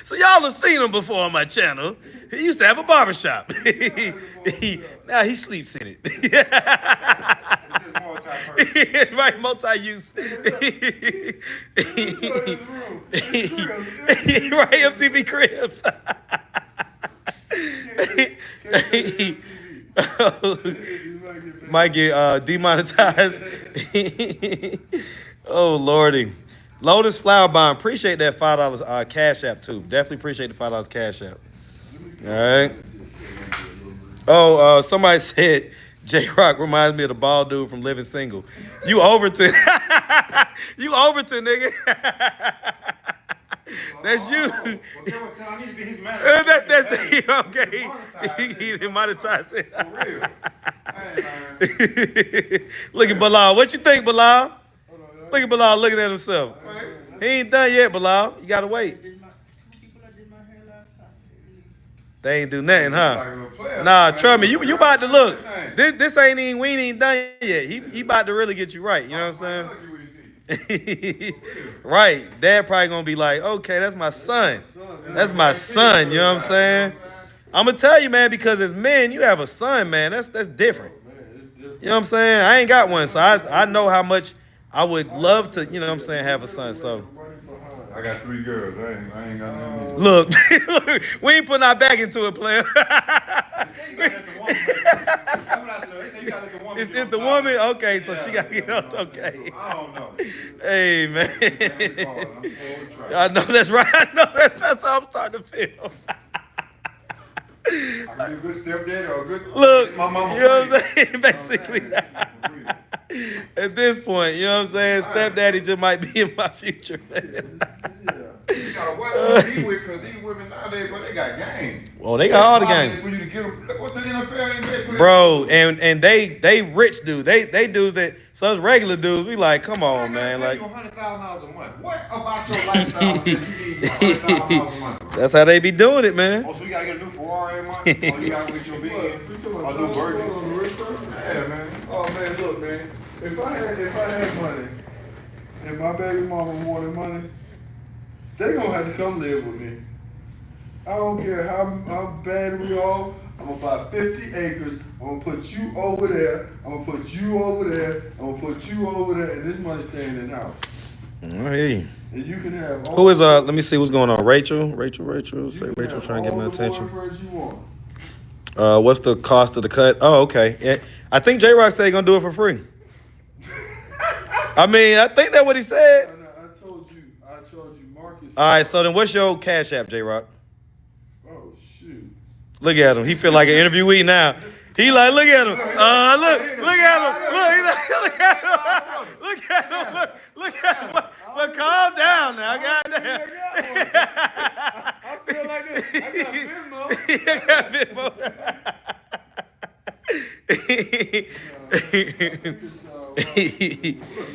So y'all have seen him before on my channel. He used to have a barbershop. Now he sleeps in it. Right, multi-use. Right, MTV Cribs. Might get demonetized. Oh Lordy. Lotus Flower Bomb. Appreciate that $5 Cash App too. Definitely appreciate the $5 Cash App. All right. Oh, somebody said JRock reminds me of the bald dude from Living Single. You Overton. You Overton, nigga. That's you. I need to be his manager. That's the okay. He didn't monetize it. For real. Hey, man. Look at Bilal. What you think, Bilal? Look at Bilal looking at himself. He ain't done yet, Bilal. You gotta wait. They ain't do nothing, huh? Nah, trust me. You about to look. This ain't even, we ain't done yet. He about to really get you right. You know what I'm saying? Right. Dad probably gonna be like, okay, that's my son. That's my son. You know what I'm saying? I'm gonna tell you, man, because as men, you have a son, man. That's different. You know what I'm saying? I ain't got one, so I know how much I would love to, you know what I'm saying, have a son. So I got 3 girls. I ain't got none. look, we ain't putting our back into it, player. It's the woman? Okay, so she got to get up. Okay. I don't know. Hey, man. I know that's right. I know that's how I'm starting to feel. I can be a good stepdad or a good. Look, my mama. you know what I'm saying? Basically. At this point, you know what I'm saying? Stepdaddy just might be in my future, man. You gotta watch these with, because these women nowadays, but they got game. Well, they got all the game. For you to get them, look what the NFL ain't made for Bro, and they rich dudes. They dudes that, so us regular dudes, we like, come on, man. Like, $100,000 a month. What about your lifestyle that you need $100,000 a month? That's how they be doing it, man. Oh, so you gotta get a new Ferrari a month? Or you gotta get your Benz? Or new Burger? Yeah, man. Oh man, look, man. If I had money and my baby mama wanted money, they gonna have to come live with me. I don't care how bad we are. I'm gonna buy 50 acres. I'm gonna put you over there. I'm gonna put you over there. I'm gonna put you over there, and this money staying in the house. I hear you. And you can have all. Who is let me see what's going on. Rachel. Say Rachel trying to get my attention. You want. What's the cost of the cut? Oh, okay. Yeah, I think JRock said he gonna do it for free. I mean, I think that's what he said. I told you, Marcus. All right, so then what's your Cash App, JRock? Oh shoot. Look at him. He feel like an interviewee now. He like, look at him. Look at him. Look at him. Look at him. But calm down now. Goddamn. I feel like this. I got Venmo. Look,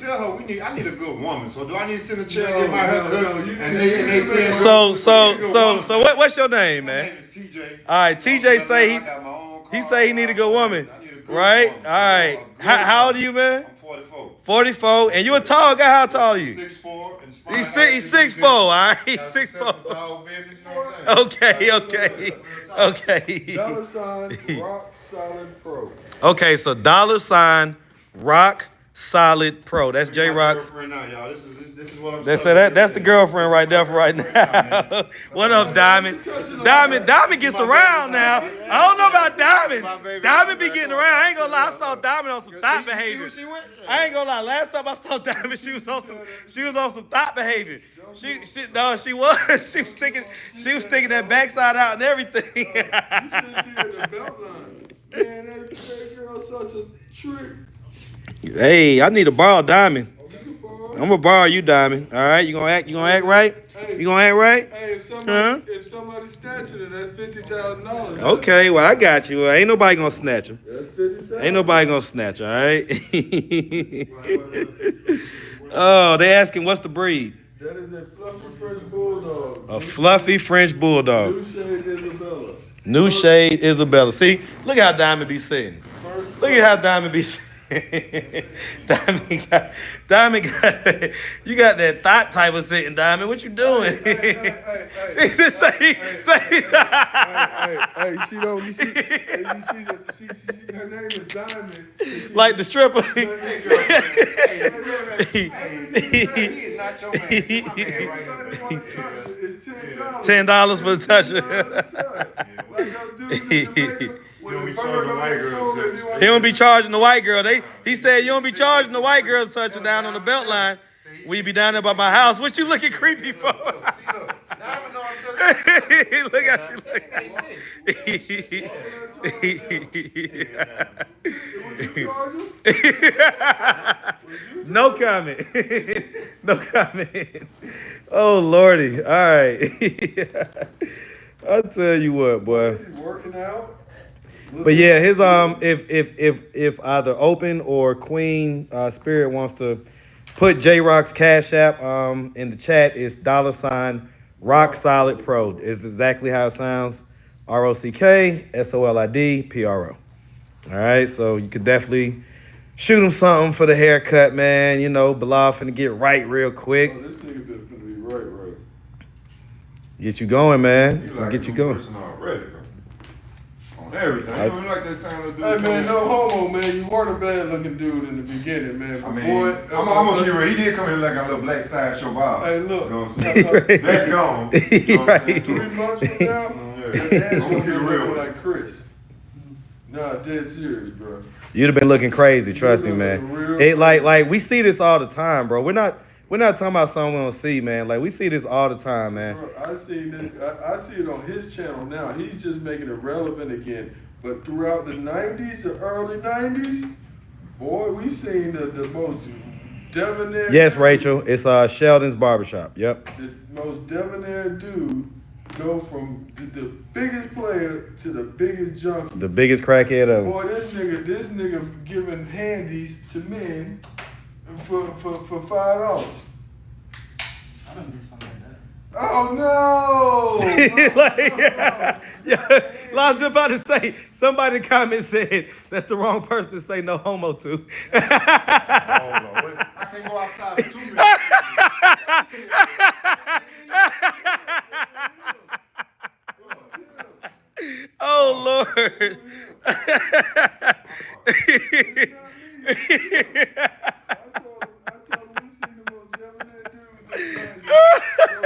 tell her I need a good woman. So do I need to send a check and get my haircut? And they say so what's your name, my man? name is TJ. All right, TJ say he say he need a good woman, right? All right. How old are you, man? I'm 44. 44, and you a tall guy. How tall are you? 6'4". He's 6'4", all right? He's 6'4". Okay. $sign Rock Solid Pro. Okay, so $Rock Solid Pro. That's JRock's. This is what I'm saying. That's the girlfriend right there for right now. What up, Diamond? Diamond gets around now. I don't know about Diamond. Diamond be getting around. I ain't gonna lie. I saw Diamond on some thought behavior. I ain't gonna lie. Last time I saw Diamond, she was on some thought behavior. She was. She was sticking that backside out and everything. You should have seen the belt line. Man, that girl's such a trick. Hey, I need to borrow Diamond. I'm gonna borrow you, Diamond. All right, you gonna act right? You gonna act right? Hey, if somebody snatches it, that's $50,000. Okay, well I got you. Ain't nobody gonna snatch him. That's $50,000. Ain't nobody gonna snatch. All right. Oh, they asking what's the breed? That is a fluffy French bulldog. A fluffy French bulldog. New shade Isabella. New shade Isabella. See, look how Diamond be sitting. Look at how Diamond be sitting. Diamond got, you got that thought type of sitting, Diamond. What you doing? Hey, she don't. She, her name is Diamond. Like the stripper. He is not your man. He's my man right here. It's $10. $10 for the toucher. He don't be charging the white girl. He said you don't be charging the white girl touching down on the belt line. We be down there by my house. What you looking creepy for? Look how she looking. No comment. No comment. Oh Lordy. All right. I'll tell you what, boy. Working out. But yeah, his if either Open or Queen Spirit wants to put JRock's Cash App in the chat, it's $ Rock Solid Pro. It's exactly how it sounds. ROCKSOLIDPRO. All right, so you could definitely shoot him something for the haircut, man. You know, Bilal finna get right real quick. Oh, this nigga been finna be right. Get you going, man. You like Get you going. Already, bro. On everything. You don't like that sound of dude. Hey man, no homo, man. You weren't a bad looking dude in the beginning, man. I mean, boy, I'm gonna be real. He did come in like a little black sideshow Bob. Hey, look. You know what I'm saying? That's gone. You know what I'm saying? 3 months from now, Yeah. that ass I'm gonna gonna be be real. looking like Chris. Nah, dead serious, bro. You'd have been looking crazy, trust me, You'd have man. been real It like we see this all the time, bro. We're not talking about something we don't see, man. Like we see this all the time, man. Bro, I see it on his channel now. He's just making it relevant again. But throughout the 90s, the early 90s, boy, we seen the most debonair. Yes, Rachel. It's Sheldon's Barbershop. Yep. The most debonair dude go from the biggest player to the biggest junkie. The biggest crackhead ever. Boy, this nigga giving handies to men for $5. I don't miss something like that. Oh no! Like, I was about to say, somebody in the comments said that's the wrong person to say no homo to. Oh, Lord. I can't go outside for 2 minutes. Oh Lord. I told him we seen the most debonair dudes go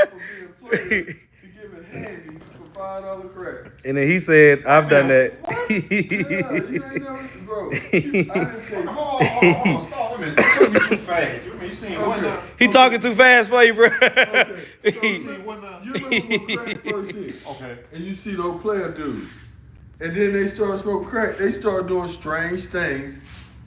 from being players to giving handies for $5 crack. And then he said, I've done that. Yeah, you ain't never, bro. I didn't say. Hold on, stop a minute. Don't me too fast. You seen one now? He talking too fast for you, bro. Okay. So, you remember when crack first hit? Okay. And you see those player dudes. And then they start smoking crack. They start doing strange things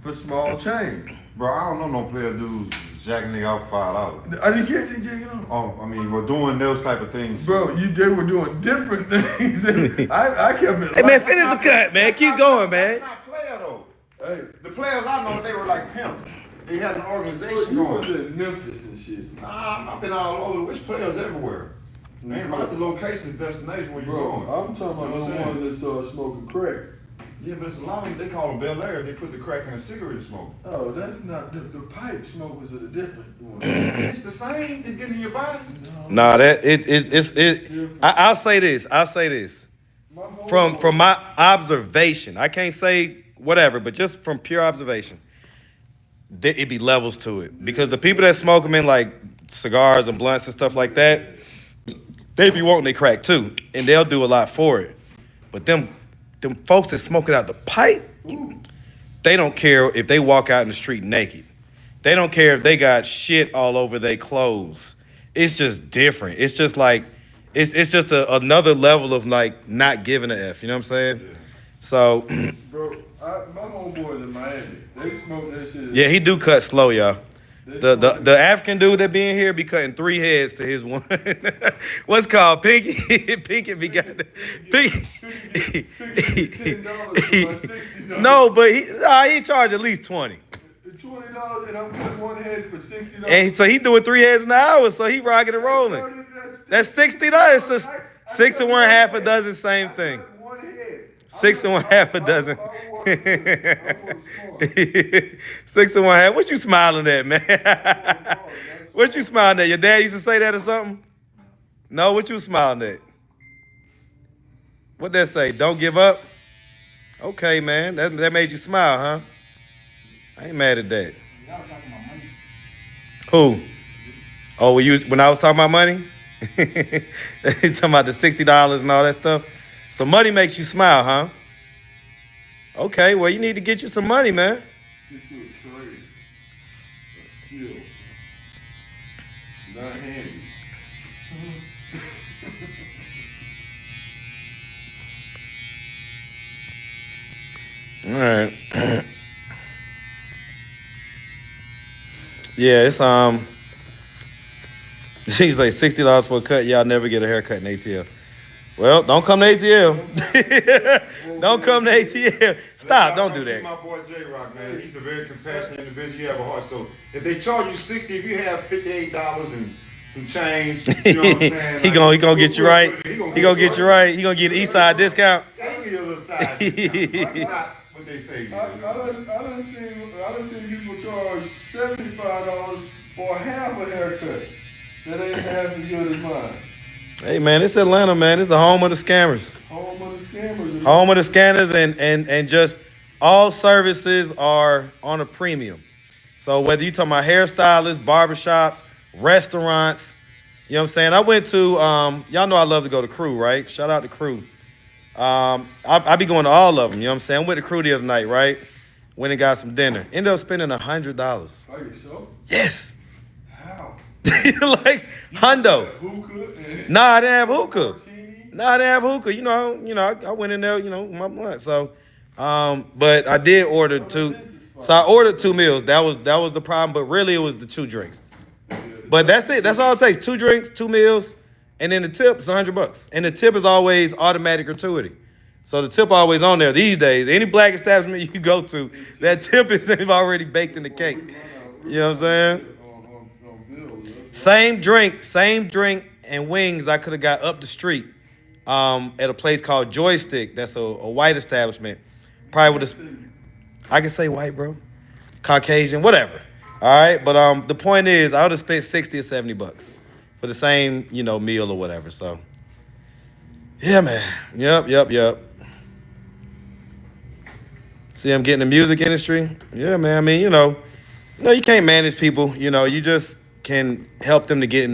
for small change. Bro, I don't know no player dudes jacking nigga out $5. I didn't get you jacking off. Oh, I mean, we're doing those type of things. Bro, they were doing different things. I kept it. Hey man, finish the cut, man. Keep going, man. That's not player though. Hey, The players I know, they were like pimps. They had an organization you was going. in Memphis and shit. Nah, I've been all over. Which players everywhere? Ain't about the locations, destination where you Bro, going. I'm talking about You know the what I'm ones that started smoking crack. Yeah, but it's a lot of them, they call them Bel Air. They put the crack in a cigarette smoke. Oh, that's not the pipe smokers are the different ones. It's the same. It's getting in your body. Nah, that I'll say this. My whole From my observation, I can't say whatever, but just from pure observation, it'd be levels to it. Because the people that smoke them in like cigars and blunts and stuff like that, they be wanting they crack too, and they'll do a lot for it. But them folks that smoke it out the pipe, they don't care if they walk out in the street naked. They don't care if they got shit all over their clothes. It's just different. It's just like, it's just another level of like not giving a F. You know what I'm saying? Yeah. So, Bro, my homeboys in Miami, they smoke that shit. yeah, he do cut slow, y'all. The African dude that be in here be cutting 3 heads to his one. What's called Pinky? Pinky be got the Pinky. $10 for my $60. No, but he charge at least 20. $20 and I'm cutting one head for $60. And so he doing 3 heads an hour, so he rocking and rolling. That's $60. So 6 and 1/2 a dozen, same thing. 6 and 1/2 a dozen. 6 and 1/2. What you smiling at, man? What you smiling at? Your dad used to say that or something? No, what you smiling at? What that say? Don't give up? Okay, man. That made you smile, huh? I ain't mad at that. Y'all talking about money. Who? Oh, when I was talking about money? Talking about the $60 and all that stuff. So money makes you smile, huh? Okay, well, you need to get you some money, man. Get you a trade, a skill, not handy. All right. Yeah, it's she's like $60 for a cut. Y'all never get a haircut in ATL. Well, don't come to ATL. Don't come to ATL. Stop, don't do that. My boy JRock, man, he's a very compassionate individual. You have a heart. So if they charge you $60, if you have $58 and some change, you know what I'm saying? he gonna get you right. He gonna get you right. He gonna get an east side discount. They give you a little side discount. Not what they say. I done seen people charge $75 for half a haircut. That ain't half as good as mine. Hey man, it's Atlanta, man. It's the home of the scammers. Home of the scammers. Home of the scanners and just all services are on a premium. So whether you talking about hairstylists, barbershops, restaurants, you know what I'm saying? I went to, y'all know I love to go to Crew, right? Shout out to Crew. I be going to all of them, you know what I'm saying? I went to Crew the other night, right? Went and got some dinner. Ended up spending $100. By yourself? Yes. How? Like, hundo. Hookah? Nah, I didn't have hookah. Nah, I didn't have hookah. You know, I went in there, my blunt. So, but I did order 2. So I ordered 2 meals. That was the problem. But really, it was the 2 drinks. But that's it. That's all it takes. 2 drinks, 2 meals, and then the tip is $100. And the tip is always automatic gratuity. So the tip always on there these days. Any black establishment you go to, that tip is already baked in the cake. You know what I'm saying? Same drink, and wings I could have got up the street at a place called Joystick. That's a white establishment. Probably would have, I can say white, bro. Caucasian, whatever. All right, but the point is I would have spent $60 or $70 for the same, meal or whatever. So, yeah, man. Yep. See, I'm getting the music industry. Yeah, man. I mean, you can't manage people. You just can help them to get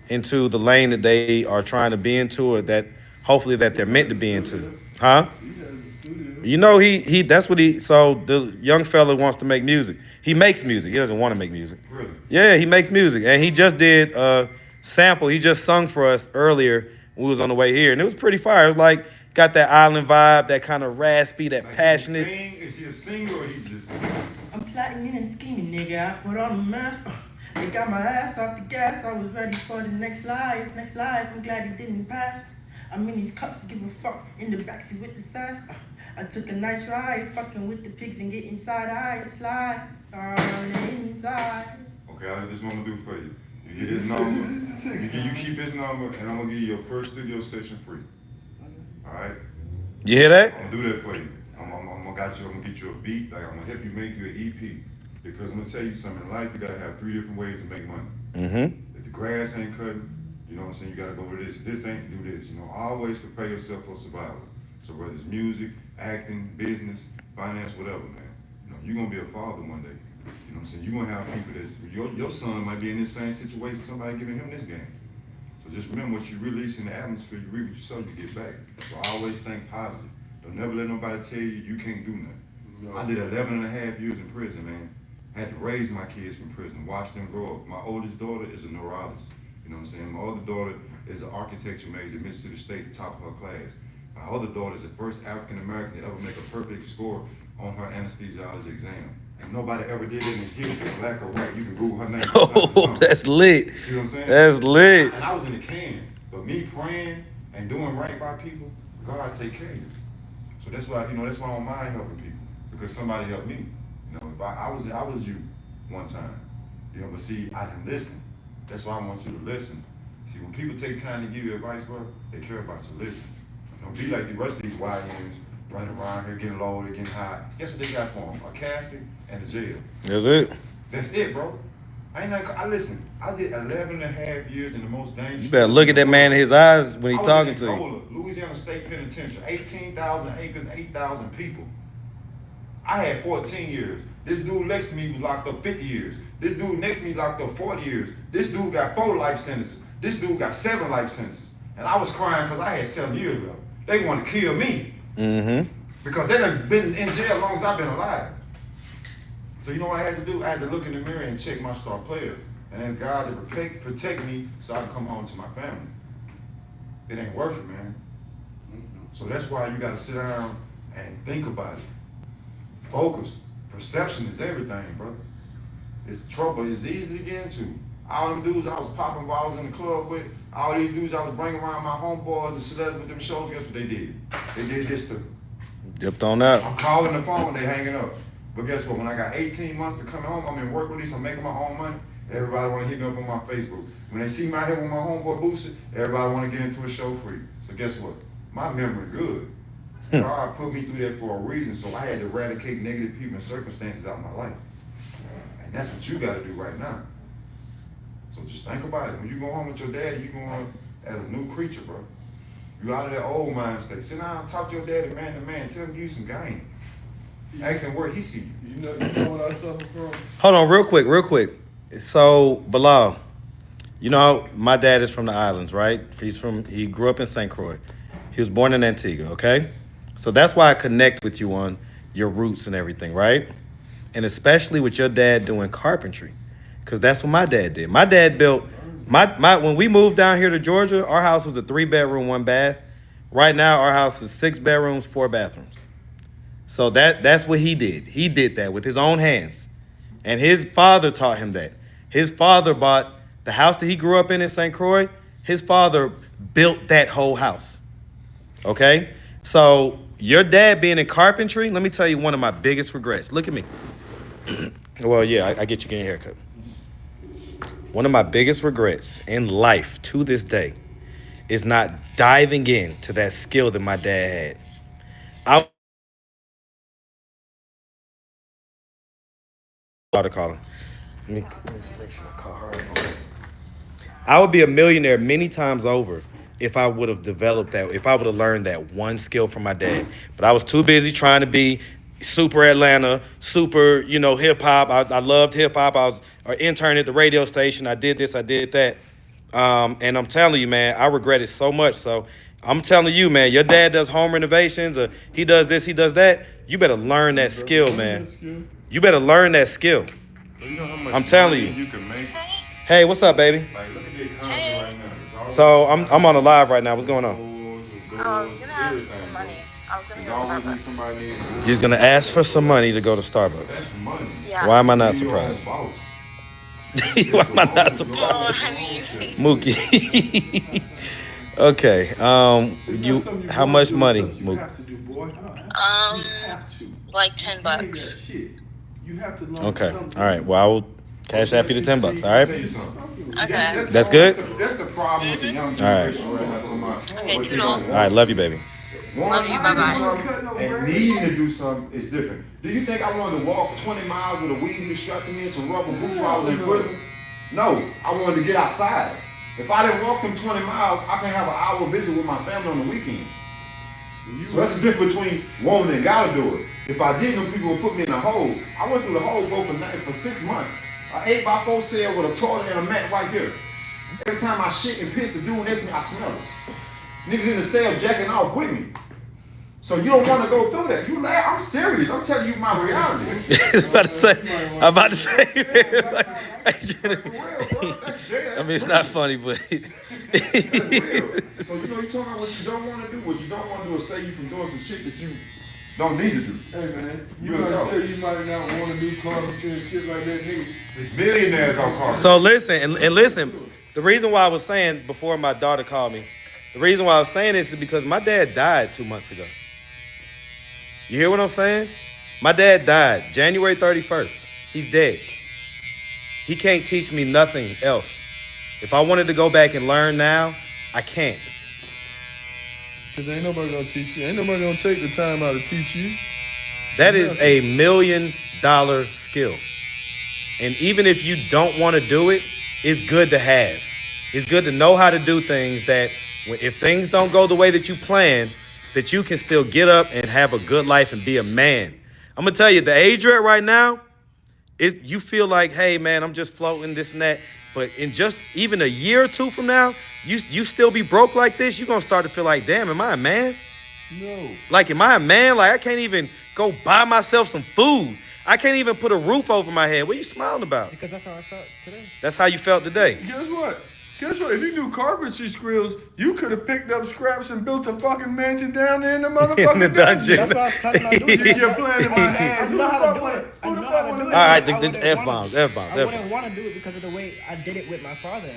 into the lane that they are trying to be into, or that hopefully that they're meant to be into. Huh? He that's what so the young fella wants to make music. He makes music. He doesn't want to make music. Really? Yeah, he makes music. And he just did a sample. He just sung for us earlier when we was on the way here. And it was pretty fire. It was like, got that island vibe, that kind of raspy, that passionate. Is he a singer or he just... I'm plotting and scheming, nigga. I put on the mask. They got my ass off the gas. I was ready for the next life. I'm glad it didn't pass. I'm in these cups to give a fuck. In the backseat with the sass. I took a nice ride, fucking with the pigs and get inside. I slide on the inside. Okay, I just want to do for you. You get his number. You keep his number, and I'm gonna give you your first studio session free. All right? You hear that? I'm gonna do that for you. I'm gonna get you a beat. Like, I'm gonna help you make you an EP. Because I'm gonna tell you something. In life, you gotta have 3 different ways to make money. Mm-hmm. If the grass ain't cutting, you know what I'm saying, you gotta go to this. If this ain't, do this. Always prepare yourself for survival. So whether it's music, acting, business, finance, whatever, man. You're gonna be a father one day. You know what I'm saying? You're gonna have people that your son might be in this same situation. Somebody giving him this game. So just remember, what you release in the atmosphere, you reap what you sow, you get back. So always think positive. Don't never let nobody tell you can't do nothing. No. I did 11 and a half years in prison, man. I had to raise my kids from prison, watch them grow up. My oldest daughter is a neurologist. You know what I'm saying? My other daughter is an architecture major at Mississippi State, the top of her class. My other daughter is the first African American to ever make a perfect score on her anesthesiology exam. And nobody ever did it in history, black or white. You can Google her name. Oh, that's lit. You know what I'm saying? That's lit. And I was in the can. But me praying and doing right by people, God take care of you. So that's why, that's why I don't mind helping people. Because somebody helped me. If I was you, one time. You know, but see, I didn't listen. That's why I want you to listen. See, when people take time to give you advice, bro, they care about you. Listen. Don't be like the rest of these YNs running around here getting loaded, getting high. Guess what they got for them? A casket and a jail. That's it. That's it, bro. I listen. I did 11 and a half years in the most dangerous. You better look at that man in his eyes when he talking to you. Angola, Louisiana State Penitentiary, 18,000 acres, 8,000 people. I had 14 years. This dude next to me was locked up 50 years. This dude next to me locked up 40 years. This dude got 4 life sentences. This dude got 7 life sentences. And I was crying because I had 7 years left. They want to kill me. Mm-hmm. Because they done been in jail as long as I've been alive. So you know what I had to do? I had to look in the mirror and check my star player. And ask God to protect me so I can come home to my family. It ain't worth it, man. So that's why you got to sit down and think about it. Focus. Perception is everything, bro. It's trouble. It's easy to get into. All them dudes I was popping bottles in the club with, all these dudes I was bringing around my homeboys, the celebrities with them shows, guess what they did? They did this too. Dipped on that. I'm calling the phone, they hanging up. But guess what? When I got 18 months to come home, I'm in work release, I'm making my own money. Everybody want to hit me up on my Facebook. When they see me out here with my homeboy Boosie, everybody want to get into a show free. So guess what? My memory good. God put me through that for a reason, so I had to eradicate negative people and circumstances out of my life. And that's what you got to do right now. So just think about it. When you go home with your dad, you going as a new creature, bro. You out of that old mind state. Sit down, talk to your daddy man to man. Tell him you some game. Ask him where he see you. You know what I suffer from? Hold on, real quick. So, Bilal, you know, my dad is from the islands, right? He grew up in St. Croix. He was born in Antigua, okay? So that's why I connect with you on your roots and everything, right? And especially with your dad doing carpentry, because that's what my dad did. My dad built, when we moved down here to Georgia, our house was a 3-bedroom, 1 bath. Right now, our house is 6 bedrooms, 4 bathrooms. So that's what he did. He did that with his own hands. And his father taught him that. His father bought the house that he grew up in St. Croix. His father built that whole house. Okay? So your dad being in carpentry, let me tell you one of my biggest regrets. Look at me. Well, yeah, I get you getting a haircut. One of my biggest regrets in life to this day is not diving into that skill that my dad had. Calling. Let me make sure I call her. I would be a millionaire many times over if I would have developed that, if I would have learned that one skill from my dad. But I was too busy trying to be super Atlanta, super, hip hop. I loved hip hop. I was an intern at the radio station. I did this, I did that. And I'm telling you, man, I regret it so much. So I'm telling you, man, your dad does home renovations, or he does this, he does that. You better learn that skill, man. You better learn that skill. You know how much I'm telling money you can make? Hey, what's up, baby? Like, look at the economy right now. It's So I'm on a live right now. What's going on? You're gonna ask for some money. I was gonna There's go to always Starbucks. somebody needs to He's gonna ask for some money to go to Starbucks. That's money. Yeah. Why am I not Be your own surprised? boss. Why am I not Well, surprised? I mean, Mookie. Okay. How much money, You Mookie? have to do, boy. You have to. like You ain't $10. got shit. You have to learn Okay. something. All right. Well, I will cash app you the $10. All Tell right. you something. Okay. That's good? That's the problem with the young All right. generation right now. Talking about Okay, what they toodles. don't All want. right. Love you, baby. Wanting you, to bye-bye. do something and needing to do something is different. Do you think I wanted to walk 20 miles with a weed needle strapped to me and some rubber boots while I was in prison? No, I wanted to get outside. If I didn't walk them 20 miles, I can have an hour visit with my family on the weekend. So that's the difference between wanting and gotta do it. If I didn't, people would put me in a hole. I went through the hole for 6 months. An 8x4 cell with a toilet and a mat right here. Every time I shit and piss, the dude next to me, I smell it. Niggas in the cell jacking off with me. So you don't want to go through that. You laugh. I'm serious. I'm telling you my reality. I'm about to say. For real, bro. That's jail. I mean, it's not funny, but. That's real. So you talking about what you don't want to do. What you don't want to do is save you from doing some shit that you don't need to do. Hey, man. You Real might talk. say you might not want to do carpentry and shit like that, nigga. It's millionaires on cars. So listen, and listen. The reason why I was saying before my daughter called me, the reason why I was saying this is because my dad died 2 months ago. You hear what I'm saying? My dad died January 31st. He's dead. He can't teach me nothing else. If I wanted to go back and learn now, I can't. Cause ain't nobody gonna teach you. Ain't nobody gonna take the time out to teach you. That is a $1 million skill. And even if you don't want to do it, it's good to have. It's good to know how to do things that if things don't go the way that you plan, that you can still get up and have a good life and be a man. I'm going to tell you, the age you're at right now, you feel like, hey, man, I'm just floating this and that. But in just even a year or two from now, you still be broke like this, you're going to start to feel like, damn, am I a man? No. Like, am I a man? Like, I can't even go buy myself some food. I can't even put a roof over my head. What are you smiling about? Because that's how I felt today. That's how you felt today. Guess what? Guess what? If you knew carpentry skills, you could have picked up scraps and built a fucking mansion down there in the motherfucking In the dungeon. That's what I was planning on doing. You're playing in my ass. I know how to do it. I know how to do it. All right, I the F-bombs. I wouldn't want to do it because of the way I did it with my father.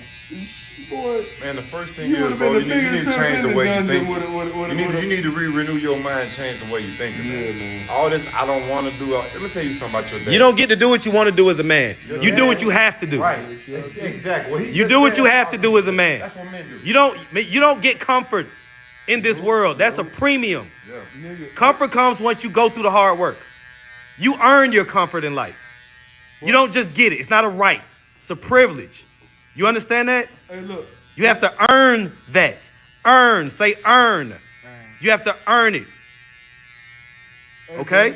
Boy, Man, the first thing you is, would have bro, been you the need biggest to change the way you think. You need to with renew your mind, change the way you think. Yeah, man. All this I don't want to do. Let me tell you something about your dad. You don't get to do what you want to do as a man. You do what you have to do. Right. Exactly. Well, You do what you have to do as a man. That's what men do. You don't get comfort in this world. That's a premium. Yeah. Comfort comes once you go through the hard work. You earn your comfort in life. You don't just get it. It's not a right. It's a privilege. You understand that? Hey, look. You have to earn that. Earn. Say earn. You have to earn it. Okay?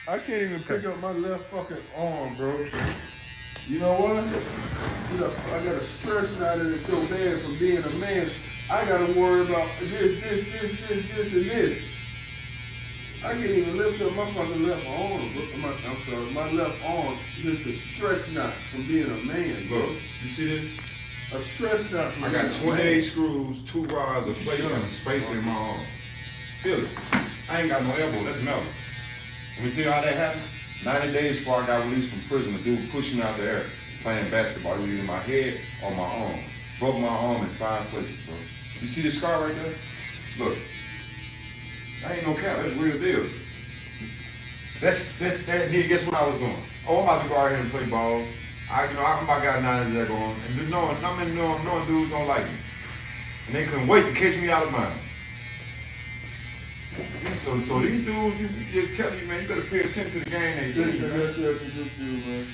I can't even pick up my left fucking arm, bro. You know what? I got a stress out of it so bad from being a man. I gotta worry about this, and this. I can't even lift up my fucking left arm, bro. I'm sorry, my left arm is a stress knot from being a man, bro. Look, you see this? A stress knot from I being got a 28 man. screws, 2 rods, a plate, and a space in my arm. Feel it. I ain't got no elbow. That's metal. Let me tell you how that happened. 90 days before I got released from prison, a dude pushed me out the air playing basketball. He was in my head or my arm. Broke my arm in 5 places, bro. You see this scar right there? Look. That ain't no cap. That's real deal. Guess what I was doing? Oh, I'm about to go out here and play ball. I'm about got 9 that going. And just knowing dudes don't like me. And they couldn't wait to catch me out of mine. So these dudes, you just tell you, man, you better pay attention to the game they do. That's what you do, man.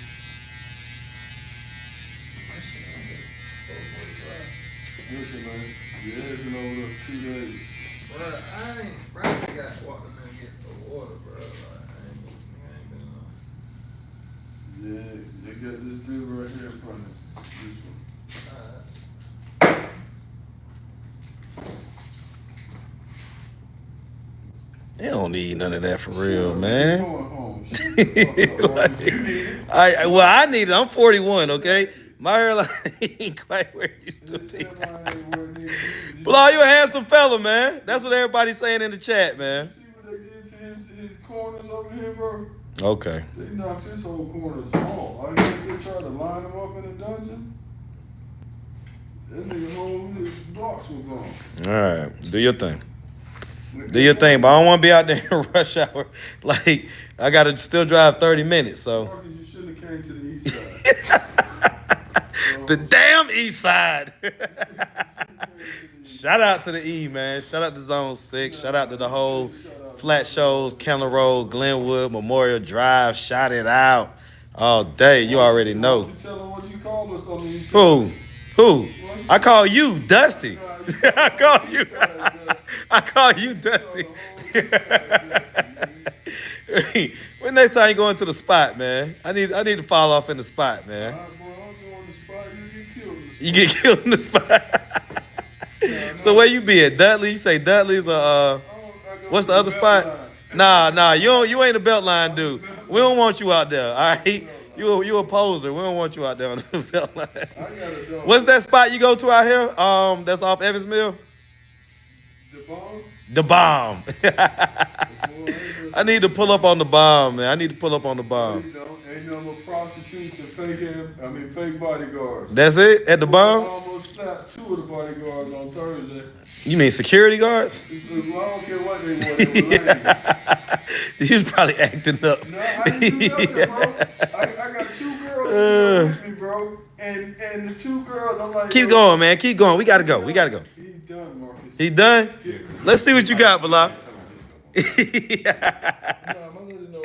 Listen, man. Your head's been over there 2 days. Bro, I ain't, bro, I got walking and get the water, bro. Like, I ain't been Yeah, they got this dude right here in front of us. This one. They don't need none of that for real, man. Going home. I need it. I'm 41, okay? My hairline ain't quite where it used to be. Blow, you a handsome fella, man. That's what everybody's saying in the chat, man. See what they did to his corners over here, bro? Okay. They knocked his whole corners off. I guess they tried to line him up in a dungeon. That nigga whole his blocks were gone. All right. Do your thing. Do your thing, but I don't want to be out there in rush hour. Like, I got to still drive 30 minutes, so. Marcus, you shouldn't have came to the east side. The damn east side. Shout out to the E, man. Shout out to Zone 6. Shout out to the whole Flat Shows, Kendall Road, Glenwood, Memorial Drive. Shout it out all day. You already know. You tell them what you call us on the east side. Who? I call you Dusty. I call you Dusty. When next time you go into the spot, man? I need to fall off in the spot, man. All right, boy, I'll go on the spot. You get killed. You get killed in the spot. So where you be at? Dudley? You say Dudley's or what's the other spot? Nah, you ain't a Beltline dude. We don't want you out there, all right? You a poser. We don't want you out there on the Beltline. What's that spot you go to out here? That's off Evans Mill? The bomb. I need to pull up on the bomb, man. Ain't no more prostitutes and fake bodyguards. That's it? At the I bomb? almost slapped 2 of the bodyguards on Thursday. You mean security guards? Well, I don't care what they were. They were lame. He was probably acting up. No, I didn't do nothing, bro. I got 2 girls with me, And the two girls, I'm like, Keep going, man. Keep going. We gotta go. We gotta go. He's done, Marcus. He done? Let's see what you got, Bilal. Nah, I'm gonna let you know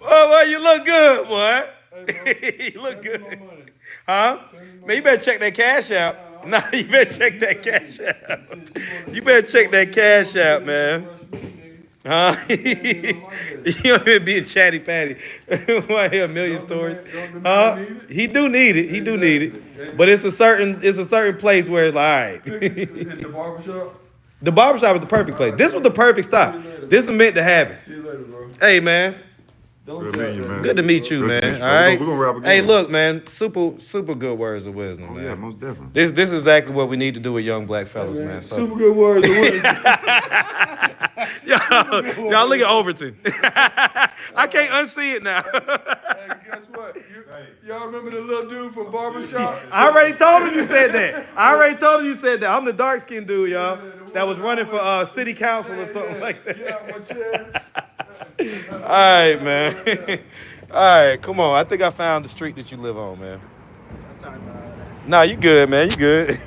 Oh, boy, you look good, boy. Hey, You look pay me my good. money. Huh? Man, you better check that cash out. Nah, you better check that cash out. You better check that cash out, man. Huh? You don't even be a chatty patty. Want to hear a million stories? Huh? He do need it. He do need it. But it's a certain place where it's like, all right. Hit the barbershop. The barbershop is the perfect place. This was the perfect stop. This was meant to happen. See you later, bro. Hey, man. Good to meet you, man. Good to meet you, Good to man. meet you. All right. We're gonna wrap again. Hey, look, man. Super good words of wisdom, Oh, man. yeah, most definitely. This is exactly what we need to do with young black fellas, man. So Super good words of wisdom. y'all look at Overton. I can't unsee it now. Hey, guess what? Y'all remember the little dude from Barbershop? I already told him you said that. I'm the dark skinned dude, y'all, that was running for city council or something like that. Get out my chair. All right, man. All right, come on. I think I found the street that you live on, man. Nah, you good, man. You good.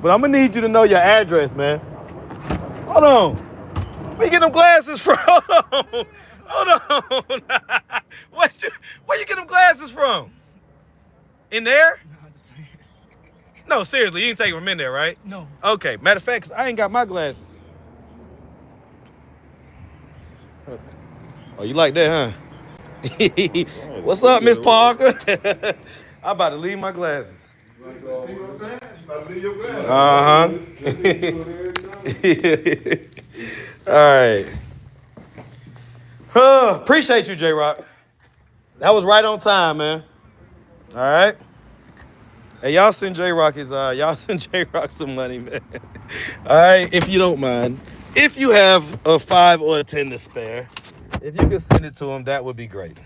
But I'm gonna need you to know your address, man. Hold on. Where you get them glasses from? Hold on. Where you get them glasses from? In there? No, seriously, you didn't take them in there, right? No. Okay. Matter of fact, 'cause I ain't got my glasses. Oh, you like that, huh? What's up, Miss Parker? I'm about to leave my glasses. See what I'm saying? You about to leave your glass. All right. Appreciate you, JRock. That was right on time, man. All right. Hey, y'all send JRock some money, man. All right, if you don't mind. If you have a 5 or a 10 to spare, if you could send it to him, that would be great.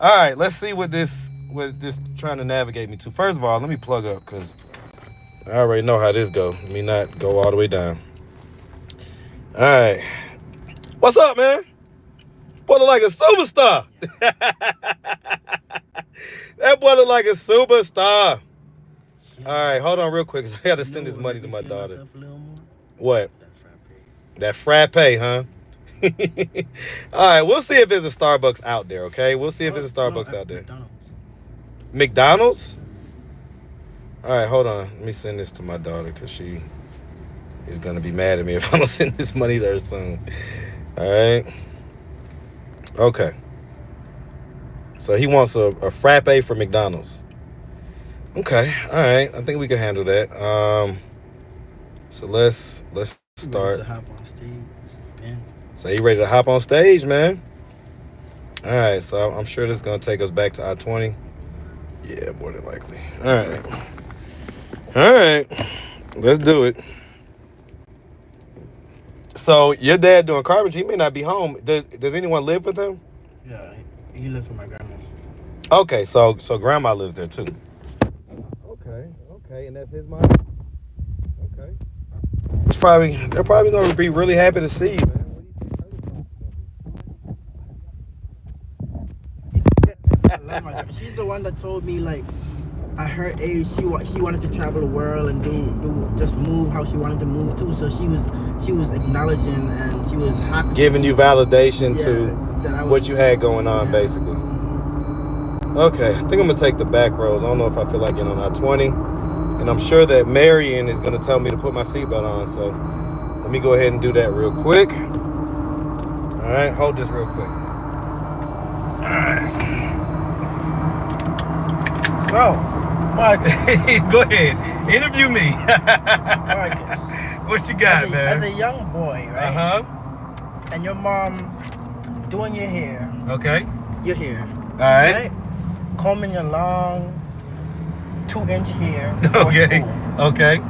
All right, let's see what this trying to navigate me to. First of all, let me plug up because I already know how this go. Let me not go all the way down. All right. What's up, man? Boy look like a superstar. That boy look like a superstar. All right, hold on real quick, 'cause I got to send this money to my daughter. What? That frappe, huh? All right, we'll see if there's a Starbucks out there, okay? We'll see if there's a Starbucks out there. McDonald's? All right, hold on. Let me send this to my daughter because she is going to be mad at me if I don't send this money to her soon. All right. Okay. So he wants a frappe for McDonald's. Okay. All right. I think we can handle that. So let's start. To hop on stage. Ben. So you ready to hop on stage, man? All right. So I'm sure this is going to take us back to I-20. Yeah, more than likely. All right. All right. Let's do it. So your dad doing carpentry, he may not be home. Does anyone live with him? Yeah, he lives with my grandma. Okay, so grandma lives there too. Okay, and that's his mom. Okay. They're probably gonna be really happy to see you, man. I love my grandma. She's the one that told me, like, at her age, she wanted to travel the world and do just move how she wanted to move too. So she was acknowledging and she was happy, giving you validation to that what you had going on, basically. Okay, I think I'm gonna take the back roads. I don't know if I feel like getting on I-20, and I'm sure that Marion is gonna tell me to put my seatbelt on. So let me go ahead and do that real quick. All right, hold this real quick. All right. So, Marcus. Go ahead, interview me. Marcus. What you got, man? As a young boy, right? Uh-huh. And your mom doing your hair. Okay. Your hair. All right. Combing your long 2-inch hair before Okay. school. Okay.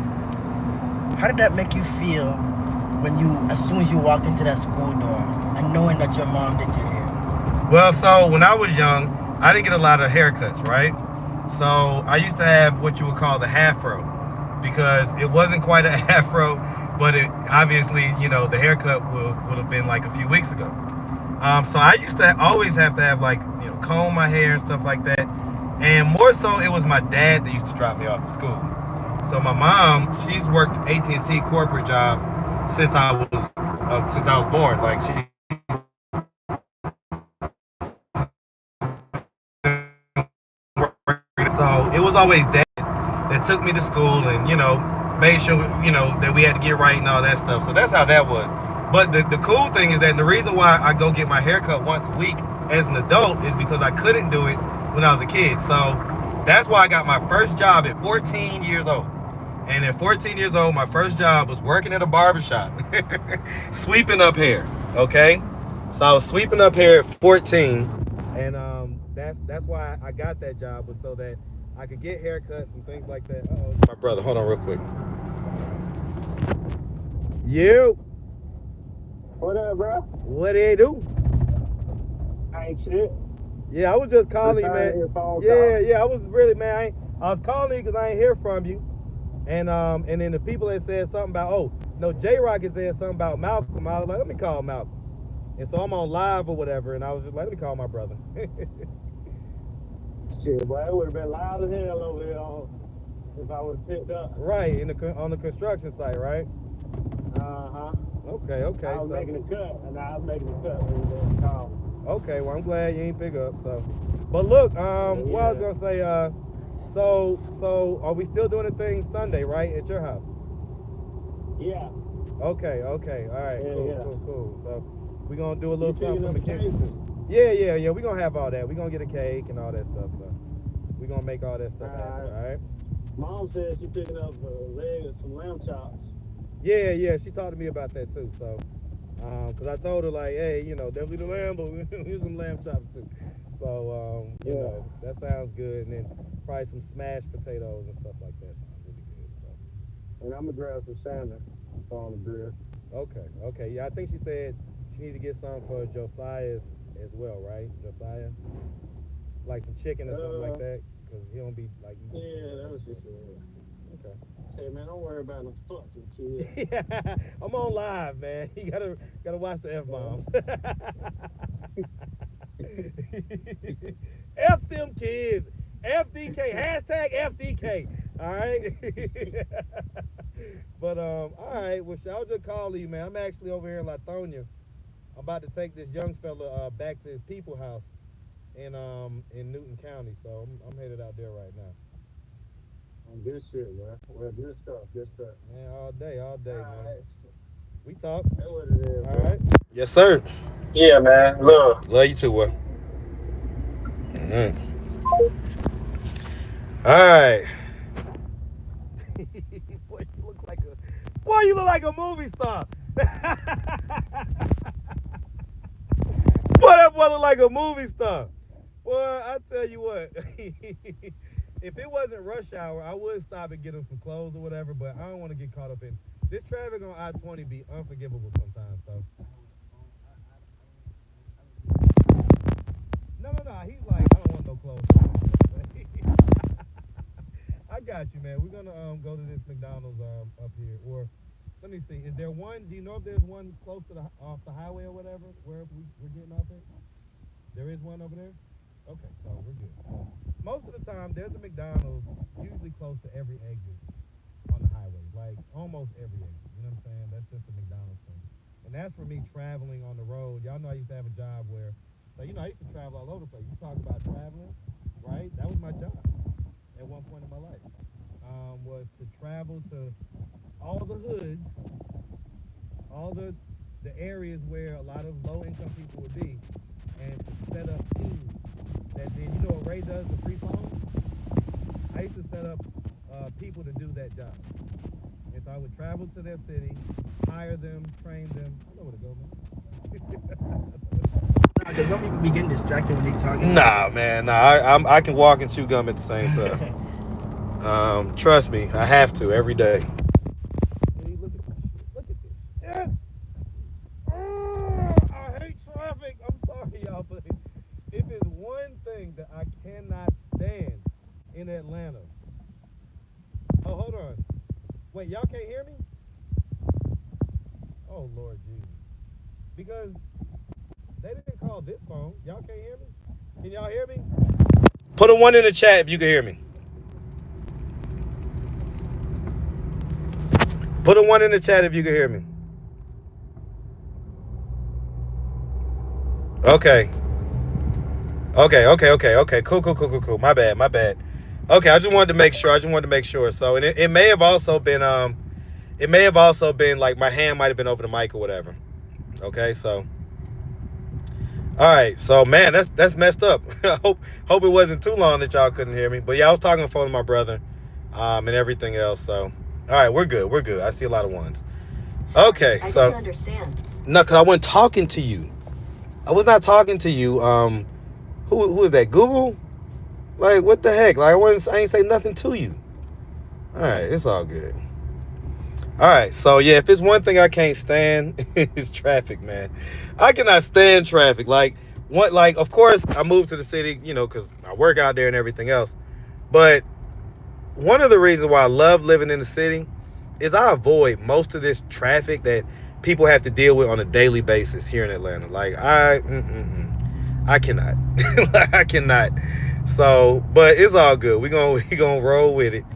How did that make you feel when as soon as you walked into that school door and knowing that your mom did your hair? Well, so when I was young, I didn't get a lot of haircuts, right? So I used to have what you would call the half-fro because it wasn't quite an afro, but it obviously, the haircut would have been like a few weeks ago. So I used to always have to have like, comb my hair and stuff like that. And more so, it was my dad that used to drop me off to school. So my mom, she's worked AT&T corporate job since I was born. Like she. So it was always dad that took me to school and made sure that we had to get right and all that stuff. So that's how that was. But the cool thing is that the reason why I go get my haircut once a week as an adult is because I couldn't do it when I was a kid. So that's why I got my first job at 14 years old. And at 14 years old, my first job was working at a barbershop, sweeping up hair. Okay, so I was sweeping up hair at 14, and that's why I got that job, was so that I could get haircuts and things like that. Uh-oh, my brother, hold on real quick. You. What up, bro? What do you do? Ain't shit. Yeah, I was just calling you, man. Yeah, I was really, man. I was calling you because I ain't hear from you. And then the people that said something about, JRock had said something about Malcolm. I was like, let me call Malcolm. And so I'm on live or whatever, and I was just like, let me call my brother. Shit, boy, it would have been loud as hell over there if I would have picked up. Right, on the construction site, right? Uh-huh. Okay. I was making a cut, and I was making a cut when you didn't call. Okay, well, I'm glad you ain't pick up. So, but look, what I was gonna say, so are we still doing the thing Sunday, right, at your house? Yeah. Okay, all right, cool. So we're gonna do a little something from the kitchen. Yeah, we're gonna have all that. We're gonna get a cake and all that stuff. So we're gonna make all that stuff happen, all right? Mom said she's picking up a leg and some lamb chops. Yeah, she talked to me about that too. So, cause I told her like, hey, definitely the lamb, but here's some lamb chops too. So, that sounds good. And then probably some smashed potatoes and stuff like that. Sounds really good. So. And I'm gonna grab some salmon on the grill. Okay. Yeah, I think she said she need to get some for Josiah as well, right? Josiah, like some chicken or something like that, cause he don't be like. Yeah, that's what she said. Okay. Hey man, don't worry about no fucking kids. Yeah, I'm on live, man. You gotta watch the F-bombs. F them kids. FDK. Hashtag FDK. All right. But all right. Well, I was just calling you, man. I'm actually over here in Lithonia. I'm about to take this young fella back to his people house in Newton County. So I'm headed out there right now. Good shit, man. Well, good stuff. Man, all day, man. Right. We talk. That's what it is. All right. Yes, sir. Yeah, man. Love you too, boy. All right. Boy, you look like a movie star. Boy, that boy look like a movie star. Boy, I tell you what. If it wasn't rush hour, I would stop and get him some clothes or whatever, but I don't want to get caught up in this traffic on I-20 be unforgivable sometimes, so. No. He's like, I don't want no clothes. I got you, man. We're gonna go to this McDonald's up here, or let me see. Is there one? Do you know if there's one close to off the highway or whatever, where we're getting off at? There is one over there. Okay, so we're good. Most of the time, there's a McDonald's usually close to every exit on the highway, like almost every exit. You know what I'm saying? That's just a McDonald's thing. And that's for me traveling on the road. Y'all know I used to have a job where, I used to travel all over the place. You talk about traveling, right? That was my job at one point in my life, was to travel to all the hoods, all the areas where a lot of low-income people would be, and to set up teams that then, what Ray does, the free phone? I used to set up people to do that job. And so I would travel to their city, hire them, train them. I know where to go, man. Because some people be getting distracted when they talking. Nah, man. I can walk and chew gum at the same time. Trust me, I have to every day. See, look at this. Yes. I hate traffic. I'm sorry, y'all, but if it's one thing that I cannot stand in Atlanta. Oh, hold on. Wait, y'all can't hear me? Oh, Lord Jesus. Because they didn't call this phone. Y'all can't hear me? Can y'all hear me? Put a 1 in the chat if you can hear me. Put a 1 in the chat if you can hear me. Okay. Okay. Cool. My bad. Okay, I just wanted to make sure. So, and it may have also been like my hand might have been over the mic or whatever. Okay, so. All right, so man, that's messed up. I hope it wasn't too long that y'all couldn't hear me. But yeah, I was talking on the phone to my brother, and everything else. So, all right, we're good. I see a lot of ones. Okay, so. I didn't understand. No, because I wasn't talking to you. I was not talking to you. Who is that? Google? Like, what the heck? Like, I ain't say nothing to you. All right, it's all good. All right, so yeah, if it's one thing I can't stand, it's traffic, man. I cannot stand traffic. Like, of course, I moved to the city, you know, because I work out there and everything else. But one of the reasons why I love living in the city is I avoid most of this traffic that people have to deal with on a daily basis here in Atlanta. Like, I cannot. I cannot. So, but it's all good. We gonna roll with it.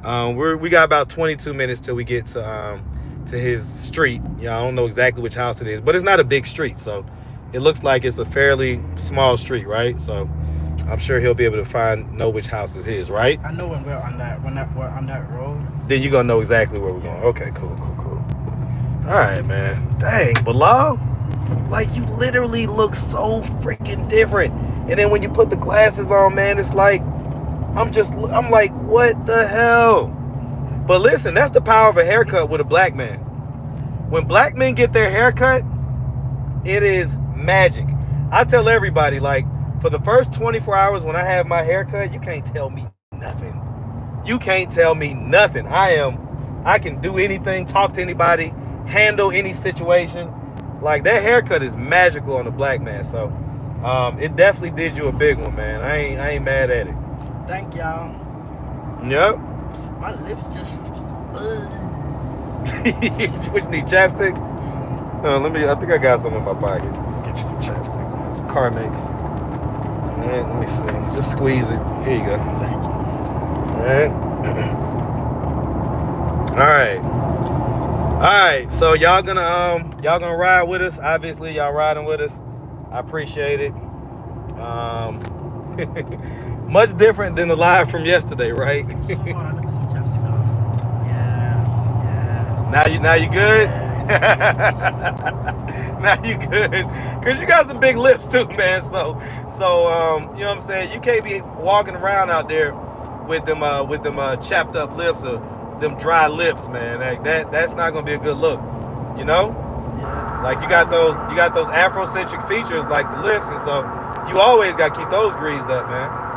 We got about 22 minutes till we get to his street. Yeah, I don't know exactly which house it is, but it's not a big street, so it looks like it's a fairly small street, right? So I'm sure he'll be able to know which house is his, right? I know when we're on that road. Then you're gonna know exactly where we're going. Okay, cool. All right, man. Dang, Bilal, like you literally look so freaking different. And then when you put the glasses on, man, it's like I'm like, what the hell? But listen, that's the power of a haircut with a black man. When black men get their haircut, it is magic. I tell everybody, like, for the first 24 hours when I have my haircut, you can't tell me nothing. You can't tell me nothing. I can do anything, talk to anybody, handle any situation. Like, that haircut is magical on a black man. So it definitely did you a big one, man. I ain't mad at it. Thank y'all. Yep. My lips just. What, you need chapstick? I think I got some in my pocket. Get you some chapstick. Some Carmex. Alright, let me see. Just squeeze it. Here you go. Thank you. Alright, so y'all gonna ride with us. Obviously, y'all riding with us. I appreciate it. Much different than the live from yesterday, right? Look at some chapstick on. Yeah. Now you good? Now you good? Cause you got some big lips too, man. So you know what I'm saying? You can't be walking around out there with them chapped up lips or them dry lips, man. Like that's not gonna be a good look, you know? Yeah. Like you got those Afrocentric features like the lips, and so you always gotta keep those greased up, man.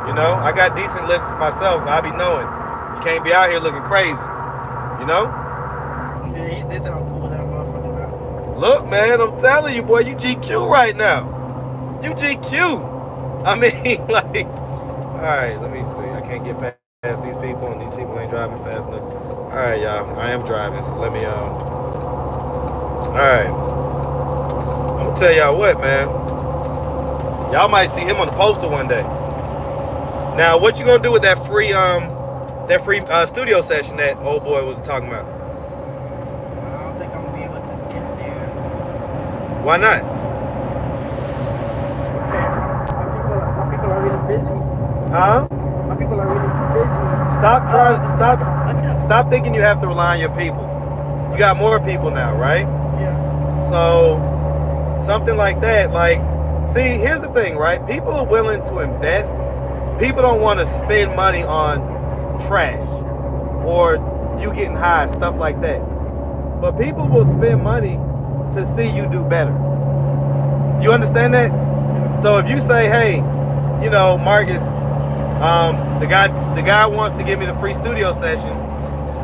You know, I got decent lips myself, so I be knowing you can't be out here looking crazy. You know? Yeah, they said I'm cool with that motherfucker now. Look, man, I'm telling you, boy, you GQ right now. You GQ. I mean, like, all right, let me see. I can't get past these people, and these people ain't driving fast enough. All right, y'all, I am driving, so let me, all right. I'm gonna tell y'all what, man. Y'all might see him on the poster one day. Now, what you gonna do with that free studio session that old boy was talking about? I don't think I'm gonna be able to get there. Why not? My people are really busy. Huh? My people are really busy. Stop thinking you have to rely on your people. You got more people now, right? Yeah. So something like that, like, see, here's the thing, right? People are willing to invest. People don't want to spend money on trash or you getting high, stuff like that. But people will spend money to see you do better. You understand that? So if you say, hey, you know, Marcus, the guy wants to give me the free studio session.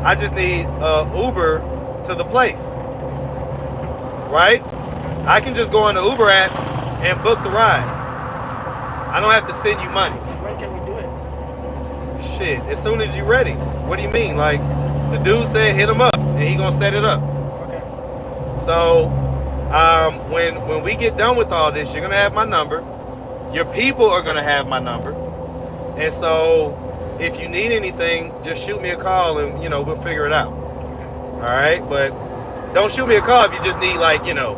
I just need Uber to the place, right? I can just go on the Uber app and book the ride. I don't have to send you money. When can we do it? Shit, as soon as you're ready. What do you mean? Like, the dude said hit him up and he gonna set it up. Okay. So when we get done with all this, you're gonna have my number. Your people are gonna have my number. And so if you need anything, just shoot me a call and, you know, we'll figure it out. All right? But don't shoot me a call if you just need, like, you know,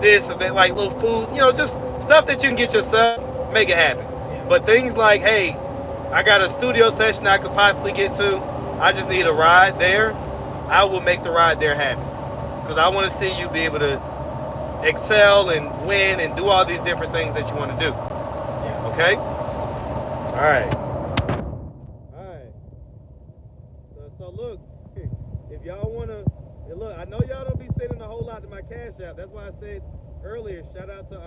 this or that, like little food, you know, just stuff that you can get yourself, make it happen. But things like, hey, I got a studio session I could possibly get to, I just need a ride there, I will make the ride there happen. Because I want to see you be able to excel and win and do all these different things that you want to do. Yeah. Okay? All right. All right. So look, if y'all want to, look, I know y'all don't be sending a whole lot to my Cash App. That's why I said earlier, shout out to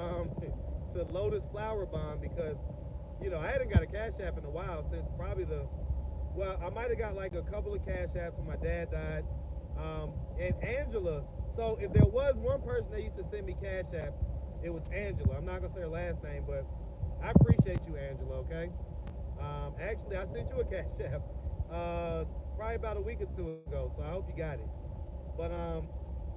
Lotus Flower Bomb, because, you know, I hadn't got a Cash App in a while, since probably I might have got like a couple of Cash Apps when my dad died. And Angela, so if there was one person that used to send me Cash App, it was Angela. I'm not going to say her last name, but I appreciate you, Angela, okay? Actually, I sent you a Cash App probably about a week or two ago, so I hope you got it. But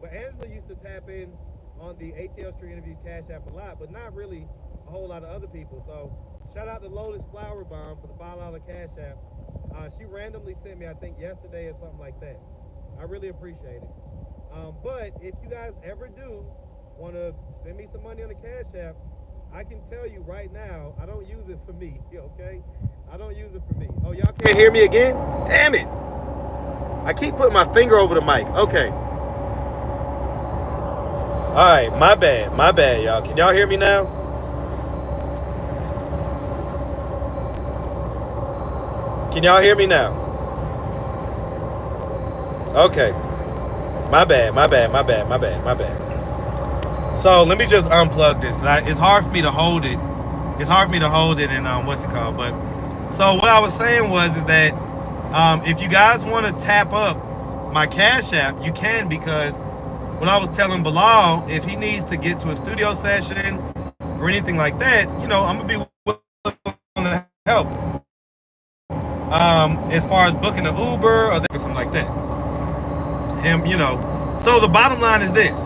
Angela used to tap in on the ATL Street Interviews Cash App a lot, but not really a whole lot of other people. So shout out to Lotus Flower Bomb for the $5 Cash App. She randomly sent me, I think yesterday or something like that. I really appreciate it. But if you guys ever do want to send me some money on the Cash App, I can tell you right now, I don't use it for me, okay? I don't use it for me. Oh, y'all can't hear me again? Damn it. I keep putting my finger over the mic. Okay. All right, my bad, y'all. Can y'all hear me now? Can y'all hear me now? Okay. My bad. So let me just unplug this, because it's hard for me to hold it. It's hard for me to hold it in, what's it called? But, so what I was saying is that if you guys want to tap up my Cash App, you can, because what I was telling Bilal, if he needs to get to a studio session or anything like that, you know, I'm going to be willing to help. As far as booking an Uber or something like that. You know. So the bottom line is this.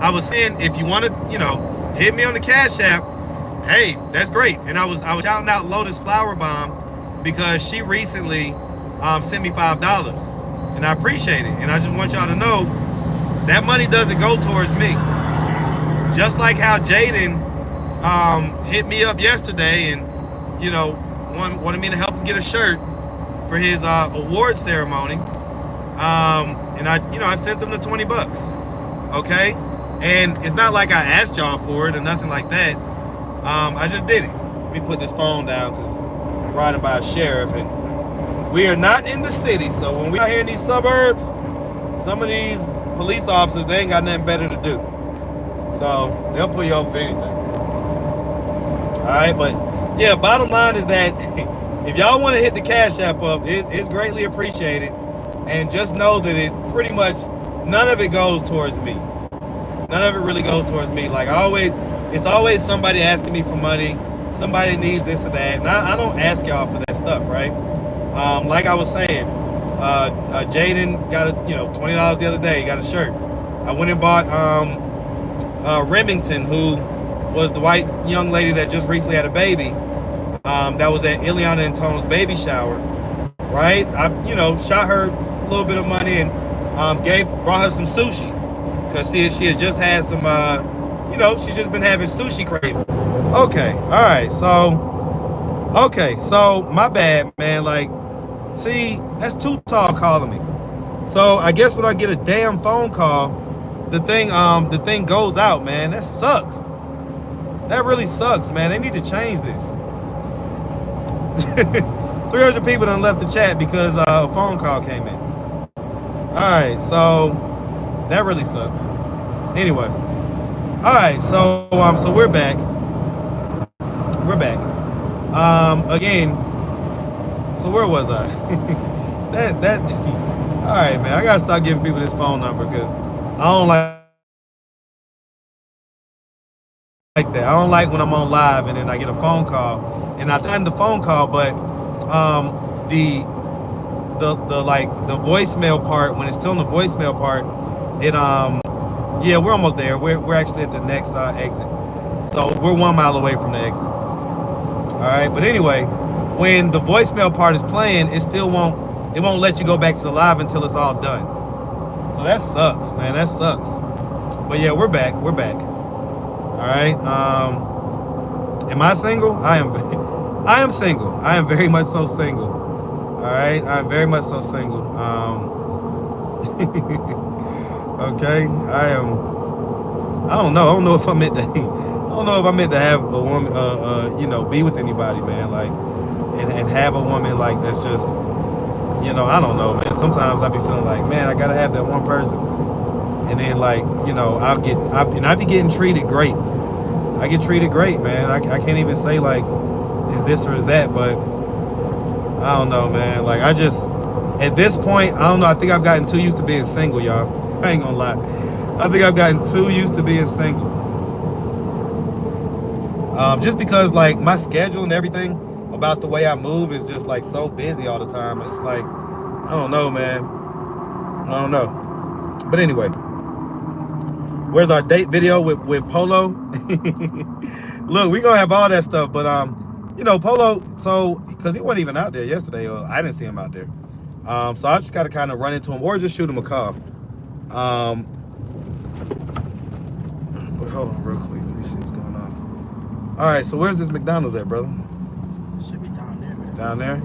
I was saying, if you want to, you know, hit me on the Cash App, hey, that's great. And I was shouting out Lotus Flower Bomb because she recently sent me $5, and I appreciate it. And I just want y'all to know that money doesn't go towards me. Just like how Jaden hit me up yesterday and, you know, wanted me to help him get a shirt for his award ceremony. And I sent them the $20. Okay? And it's not like I asked y'all for it or nothing like that. I just did it. Let me put this phone down, because I'm riding by a sheriff, and we are not in the city. So when we out here in these suburbs, some of these police officers, they ain't got nothing better to do. So they'll pull you over for anything. All right, but yeah, bottom line is that if y'all want to hit the Cash App up, it's greatly appreciated. And just know that it pretty much, none of it goes towards me. None of it really goes towards me. Like it's always somebody asking me for money. Somebody needs this or that. And I don't ask y'all for that stuff, right? Like I was saying, Jaden got $20 the other day. He got a shirt. I went and bought Remington, who was the white young lady that just recently had a baby. That was at Ileana and Tone's baby shower, right? I shot her a little bit of money and brought her some sushi, because she had just had some she just been having sushi craving. Okay, all right, so my bad, man. Like, see, that's Too Tall calling me. So I guess when I get a damn phone call, the thing goes out, man. That sucks. That really sucks, man. They need to change this. 300 people done left the chat because a phone call came in. Alright, so that really sucks. Anyway. Alright, so we're back. Again. So where was I? that alright, man. I gotta start giving people this phone number, because I don't like that. I don't like when I'm on live and then I get a phone call and I end the phone call, but the voicemail part, when it's still in the voicemail part, it yeah, we're almost there. We're actually at the next exit, so we're 1 mile away from the exit. All right, but anyway, when the voicemail part is playing, it won't let you go back to the live until it's all done. So that sucks, man. That sucks. But yeah, we're back. We're back. All right. Am I single? I am single. I am very much so single. All right. I'm very much so single. Okay. I don't know. I don't know if I meant to. I don't know if I meant to have a woman, be with anybody, man. Like, and have a woman like that's just, I don't know, man. Sometimes I be feeling like, man, I gotta have that one person, and then like, I be getting treated great. I get treated great, man. I can't even say like, is this or is that, but I don't know, man. Like at this point, I don't know. I think I've gotten too used to being single, y'all. I ain't gonna lie. I think I've gotten too used to being single. Just because like my schedule and everything about the way I move is just like so busy all the time. It's like, I don't know, man. I don't know. But anyway, where's our date video with Polo? Look, we gonna have all that stuff, but Polo, so because he wasn't even out there yesterday, or I didn't see him out there. So I just gotta kind of run into him or just shoot him a call. But hold on real quick. Let me see what's going on. All right, so where's this McDonald's at, brother? It should be down there. Down there?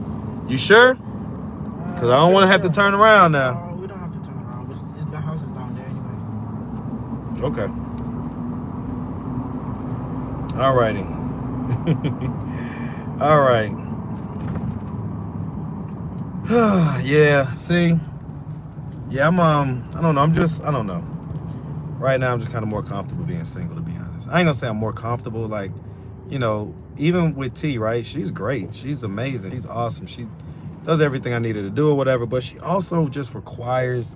You sure? Because I don't want to have to turn around now. No, we don't have to turn around. The house is down there anyway. Okay. All righty. All right. Yeah, see? Yeah, I don't know. I don't know. Right now, I'm just kind of more comfortable being single, to be honest. I ain't gonna say I'm more comfortable, like, even with T, right? She's great. She's amazing. She's awesome. She does everything I needed to do or whatever, but she also just requires,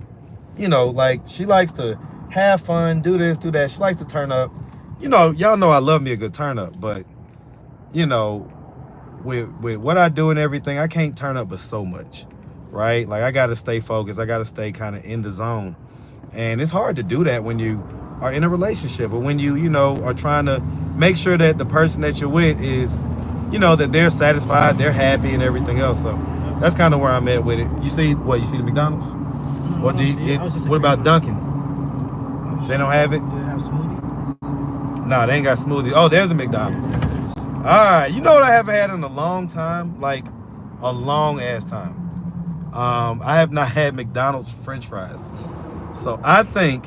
like, she likes to have fun, do this, do that. She likes to turn up. Y'all know I love me a good turn up, but, with what I do and everything, I can't turn up but so much, right? Like, I got to stay focused. I got to stay kind of in the zone. And it's hard to do that when you are in a relationship, or when you are trying to make sure that the person that you're with is, that they're satisfied, they're happy, and everything else. So that's kind of where I'm at with it. You see the McDonald's? No, Or what about Dunkin'? They don't have it? Do they have smoothie? No, they ain't got smoothie. Oh, there's a McDonald's. All right, you know what I haven't had in a long time? Like a long ass time. I have not had McDonald's French fries. So I think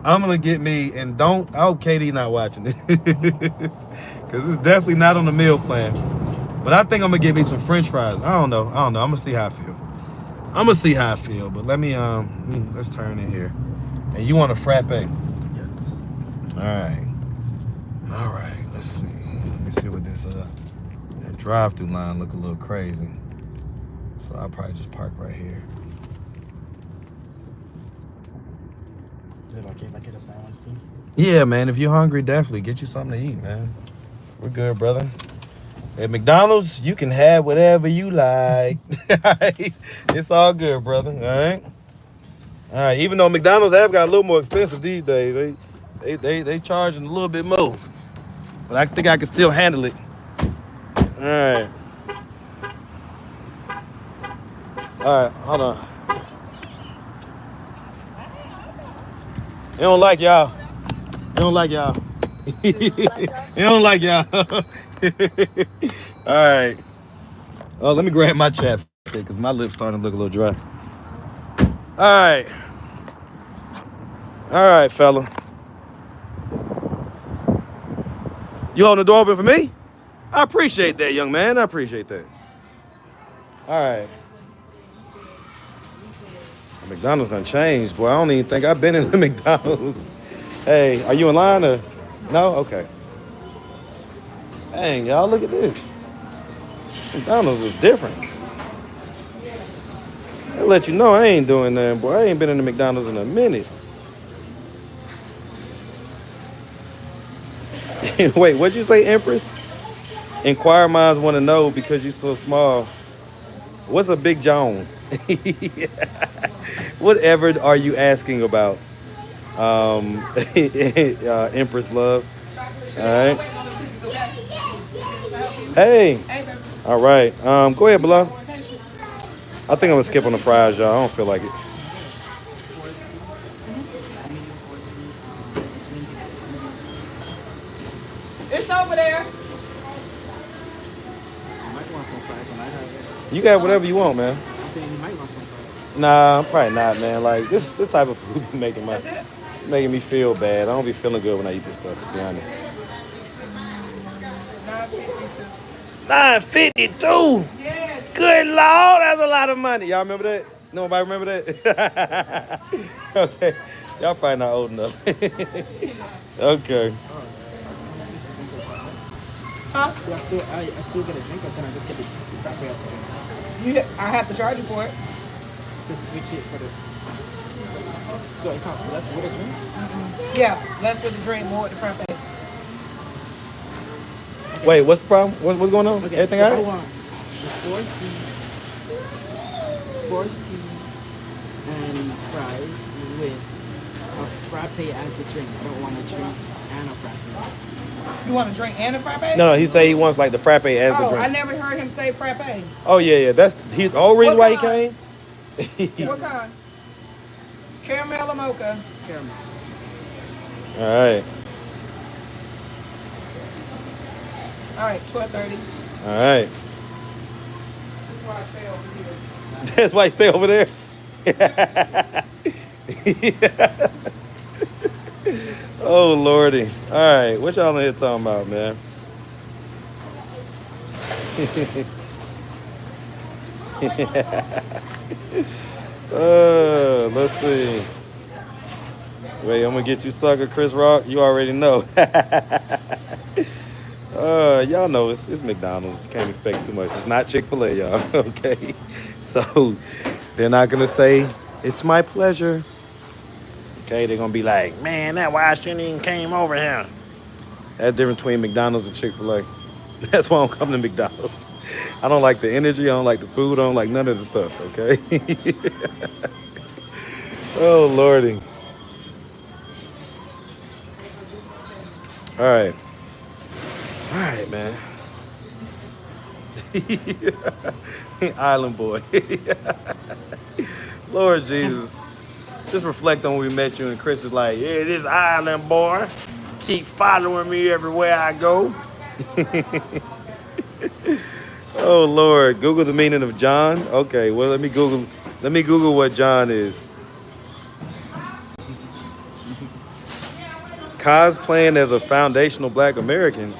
I'm gonna get me, and I hope Katie not watching this, because it's definitely not on the meal plan. But I think I'm gonna get me some French fries. I don't know. I'm gonna see how I feel. But let's turn in here. And you want a frappe? Yeah. All right. Let's see. Let me see what this that drive-through line look a little crazy. So I'll probably just park right here. Is it okay if I get a sandwich too? Yeah, man. If you're hungry, definitely get you something to eat, man. We're good, brother. At McDonald's, you can have whatever you like. It's all good, brother. All right. All right. Even though McDonald's have got a little more expensive these days, they charging a little bit more. But I think I can still handle it. All right. All right. Hold on. They don't like y'all. They don't like y'all. They don't like y'all. All right. Oh, let me grab my chapstick because my lips starting to look a little dry. All right, fella. You holding the door open for me? I appreciate that, young man. I appreciate that. All right. McDonald's done changed, boy. I don't even think I've been in the McDonald's. Hey, are you in line or no? Okay. Dang, y'all, look at this. McDonald's is different. I'll let you know I ain't doing that, boy. I ain't been in the McDonald's in a minute. Wait, what'd you say, Empress? Inquire minds want to know because you're so small. What's a big John? Whatever are you asking about? Empress Love. All right. Hey. All right. Go ahead, below. I think I'm gonna skip on the fries, y'all. I don't feel like it. 4C. Medium 4C. Drink it. It's over there. You might want some fries when I have it. You got whatever you want, man. I'm saying you might want some fries. Nah, probably not, man. Like this type of food be making That's it. me feel bad. I don't be feeling good when I eat this stuff, to be honest. 952. Yes. Good Lord, that's a lot of money. Y'all remember that? Nobody remember that? Okay. Y'all probably not old enough. Okay. Huh? Do I still get a drink, or can I just get the frappe as a drink? I have to charge you for it. Just switch it for the. So it costs less with a drink? Yeah, less with the drink, more with the frappe. Wait, what's the problem? What's going on? Okay, Everything so all I right? want the 4C and fries with a frappe as a drink. I don't want a drink and a frappe. You want a drink and a frappe? No, he said he wants like the frappe as the Oh, drink. I never heard him say frappe. Oh yeah. That's the whole reason What why he came. What kind? Caramel or mocha? Caramel. All right. All right, 12:30. All right. That's why I stay over here. That's why you stay over there. Oh lordy. All right, what y'all in here talking about, man? Let's see. Wait, I'm gonna get you, sucker, Chris Rock. You already know. Y'all know it's McDonald's. You can't expect too much. It's not Chick-fil-A, y'all. Okay, so they're not gonna say it's my pleasure. Okay, they're gonna be like, man, that why I shouldn't even came over here. That's the difference between McDonald's and Chick-fil-A. That's why I don't come to McDonald's. I don't like the energy. I don't like the food. I don't like none of the stuff. Okay. Oh lordy. All right. All right, man. Island boy. Lord Jesus. Just reflect on when we met you, and Chris is like, yeah, this island boy. Keep following me everywhere I go. Oh Lord. Google the meaning of John. Okay, well let me Google what John is. Cosplaying as a foundational Black American.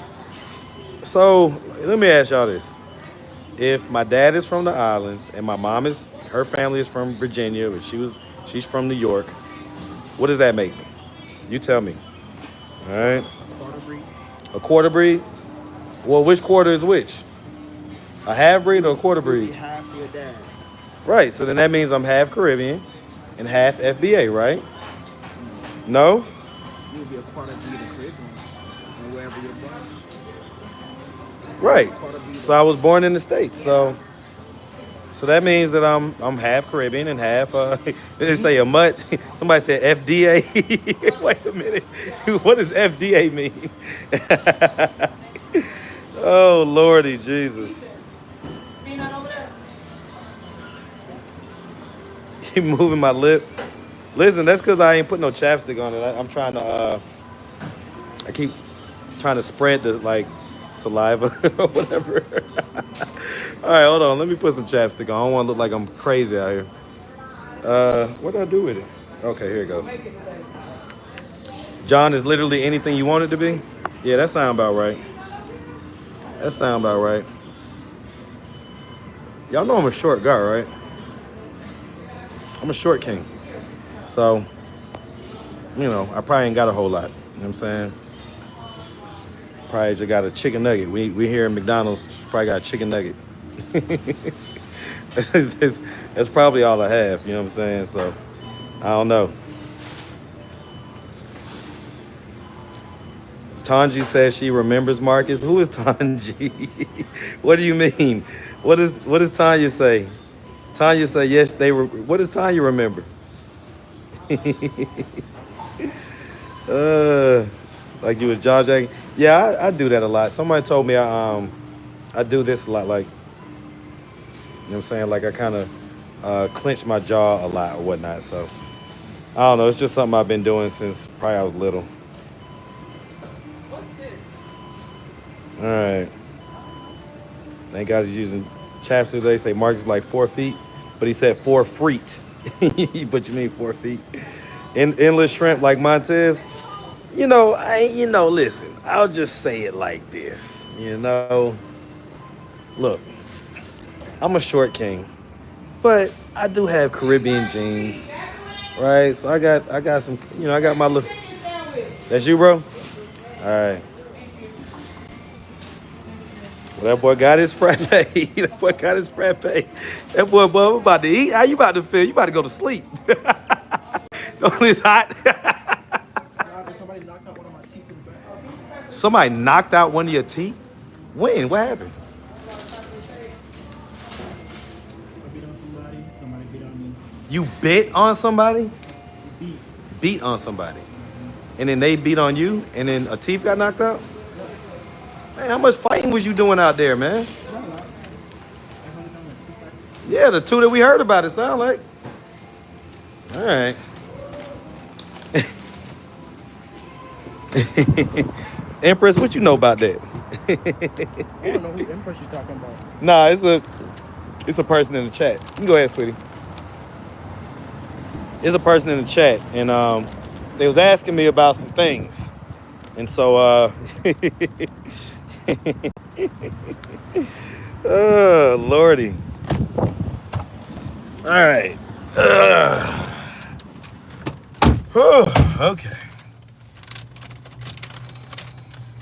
So let me ask y'all this. If my dad is from the islands and my mom her family is from Virginia, but she's from New York, what does that make me? You tell me. All right. Quarter breed. A quarter breed? Well, which quarter is which? A half breed or a quarter You'll be breed? half your dad. Right. So then that means I'm half Caribbean and half FBA, right? No? You'll be a quarter breed of Caribbean, or wherever you're born. Right. Quarter breed. So I was born in the States. So that means that I'm half Caribbean and half they say a mutt. Somebody said FDA. Wait a minute. What does FDA mean? Oh Lordy Jesus. You moving my lip. Listen, that's because I ain't put no chapstick on it. I'm trying to I keep trying to spread the like saliva or whatever. All right, hold on. Let me put some chapstick on. I don't want to look like I'm crazy out here. What do I do with it? Okay, here it goes. John is literally anything you want it to be? Yeah, that sound about right. That sound about right. Y'all know I'm a short guy, right? I'm a short king. So, you know, I probably ain't got a whole lot. You know what I'm saying? Probably just got a chicken nugget. We here in McDonald's, probably got a chicken nugget. That's probably all I have, you know what I'm saying? So, I don't know. Tanji says she remembers Marcus. Who is Tanji? What do you mean? What does Tanya say? Tanya say yes. What does Tanya remember? Like you was jaw jacking. Yeah, I do that a lot. Somebody told me I do this a lot. Like what I'm saying? Like I kind of clench my jaw a lot or whatnot. So I don't know. It's just something I've been doing since probably I was little. All right. Thank God he's using chapstick. They say Mark is like 4 feet, but he said 4 feet. But you mean 4 feet? Endless shrimp like Montez. Listen, I'll just say it like this. Look, I'm a short king, but I do have Caribbean genes, right? So I got some, I got my little. That's you, bro? All right. Well, that boy got his frappe. That boy got his frappe. That boy, I'm about to eat. How you about to feel? You about to go to sleep. It's hot. Somebody knocked out one of my teeth in the back. Somebody knocked out one of your teeth? When? What happened? I beat on somebody. Somebody beat on me. You bit on somebody? Beat. Beat on somebody. And then they beat on you? And then a teeth got knocked out? Man, how much fighting was you doing out there, man? Yeah, the 2 that we heard about, it sound like. All right. Empress, what you know about that? I don't know who Empress you're talking about. Nah, it's a person in the chat. You can go ahead, sweetie. It's a person in the chat, and they was asking me about some things, and so oh Lordy. All right. Okay.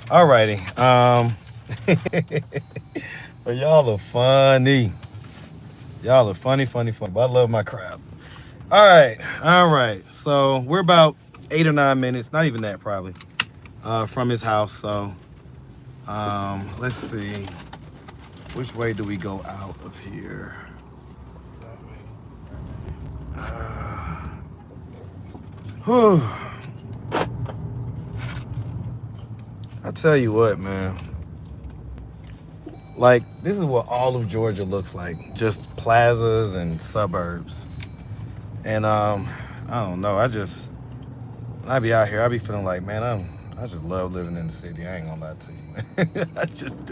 Alrighty. But y'all are funny. Y'all are funny. But I love my crowd. All right. So we're about 8 or 9 minutes, not even that probably, from his house. So let's see. Which way do we go out of here? I tell you what, man. Like, this is what all of Georgia looks like. Just plazas and suburbs. And I don't know. When I be out here, I be feeling like, man, I just love living in the city. I ain't gonna lie to you, man. I just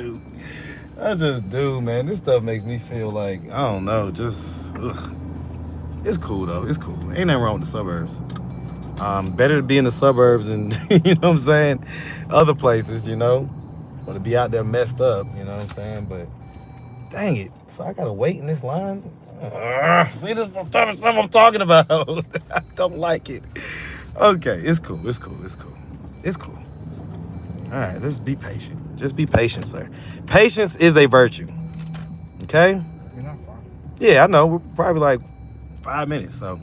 do, man. This stuff makes me feel like, I don't know, just, ugh. It's cool, though. It's cool. Ain't nothing wrong with the suburbs. Better to be in the suburbs than, you know what I'm saying, other places, or to be out there messed up, you know what I'm saying? But dang it. So I got to wait in this line? See, this is the type of stuff I'm talking about. I don't like it. Okay, it's cool. All right, just be patient. Just be patient, sir. Patience is a virtue. Okay? You're not far. Yeah, I know. We're probably like 5 minutes, so.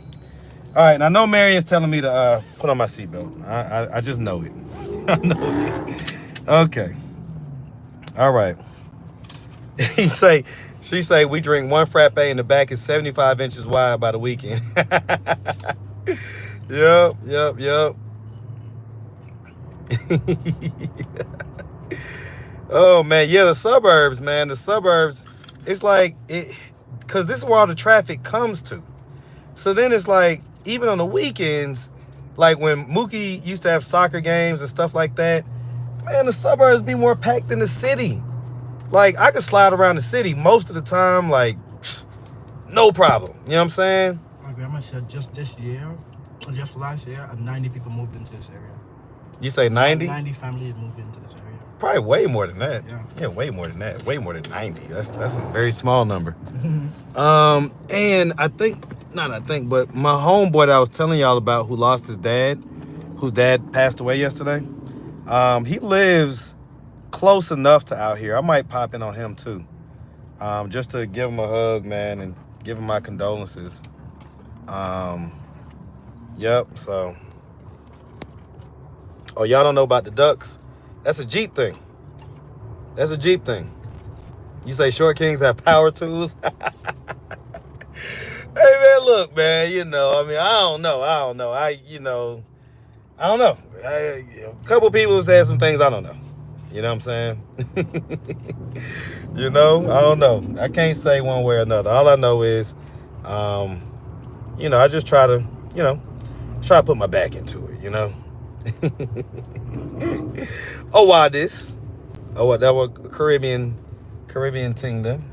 All right, and I know Marion's telling me to put on my seatbelt. I just know it. I know it. Okay. All right. She say we drink 1 frappe and the back is 75 inches wide by the weekend. Yep. Oh man, yeah, the suburbs, man. The suburbs, it's like because this is where all the traffic comes to. So then it's like, even on the weekends, like when Mookie used to have soccer games and stuff like that, man, the suburbs be more packed than the city. Like, I could slide around the city most of the time, like, no problem. You know what I'm saying? My grandma said just this year, or just last year, 90 people moved into this area. You say 90? 90 families moved into this area. Probably way more than that. Yeah, way more than that. Way more than 90. That's a very small number. And but my homeboy that I was telling y'all about, who lost his dad, whose dad passed away yesterday, he lives close enough to out here. I might pop in on him too, just to give him a hug, man, and give him my condolences. Yep. So, oh, y'all don't know about the ducks? That's a Jeep thing. You say short kings have power tools? Hey man, look, man. I don't know. A couple people said some things I don't know. You know what I'm saying? You know, I don't know. I can't say one way or another. All I know is, you know, I just try to, you know, try to put my back into it, you know? Oh, why this? Oh, what, that was Caribbean Kingdom.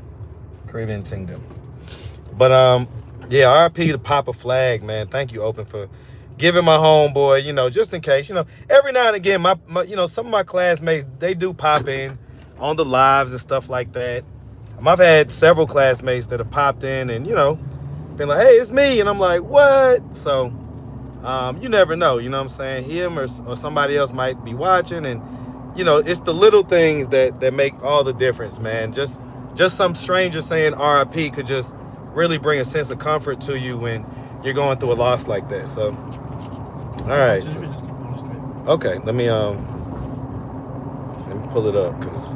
But, yeah, RIP to Papa Flag, man. Thank you, Open, for giving my homeboy, you know, just in case, you know, every now and again, my you know, some of my classmates, they do pop in on the lives and stuff like that. I've had several classmates that have popped in and, you know, been like, hey, it's me. And I'm like, what? So, you never know, you know what I'm saying? Him or somebody else might be watching. And, you know, it's the little things that make all the difference, man. Just some stranger saying RIP could just really bring a sense of comfort to you when you're going through a loss like that. So, all right. So, okay, let me pull it up because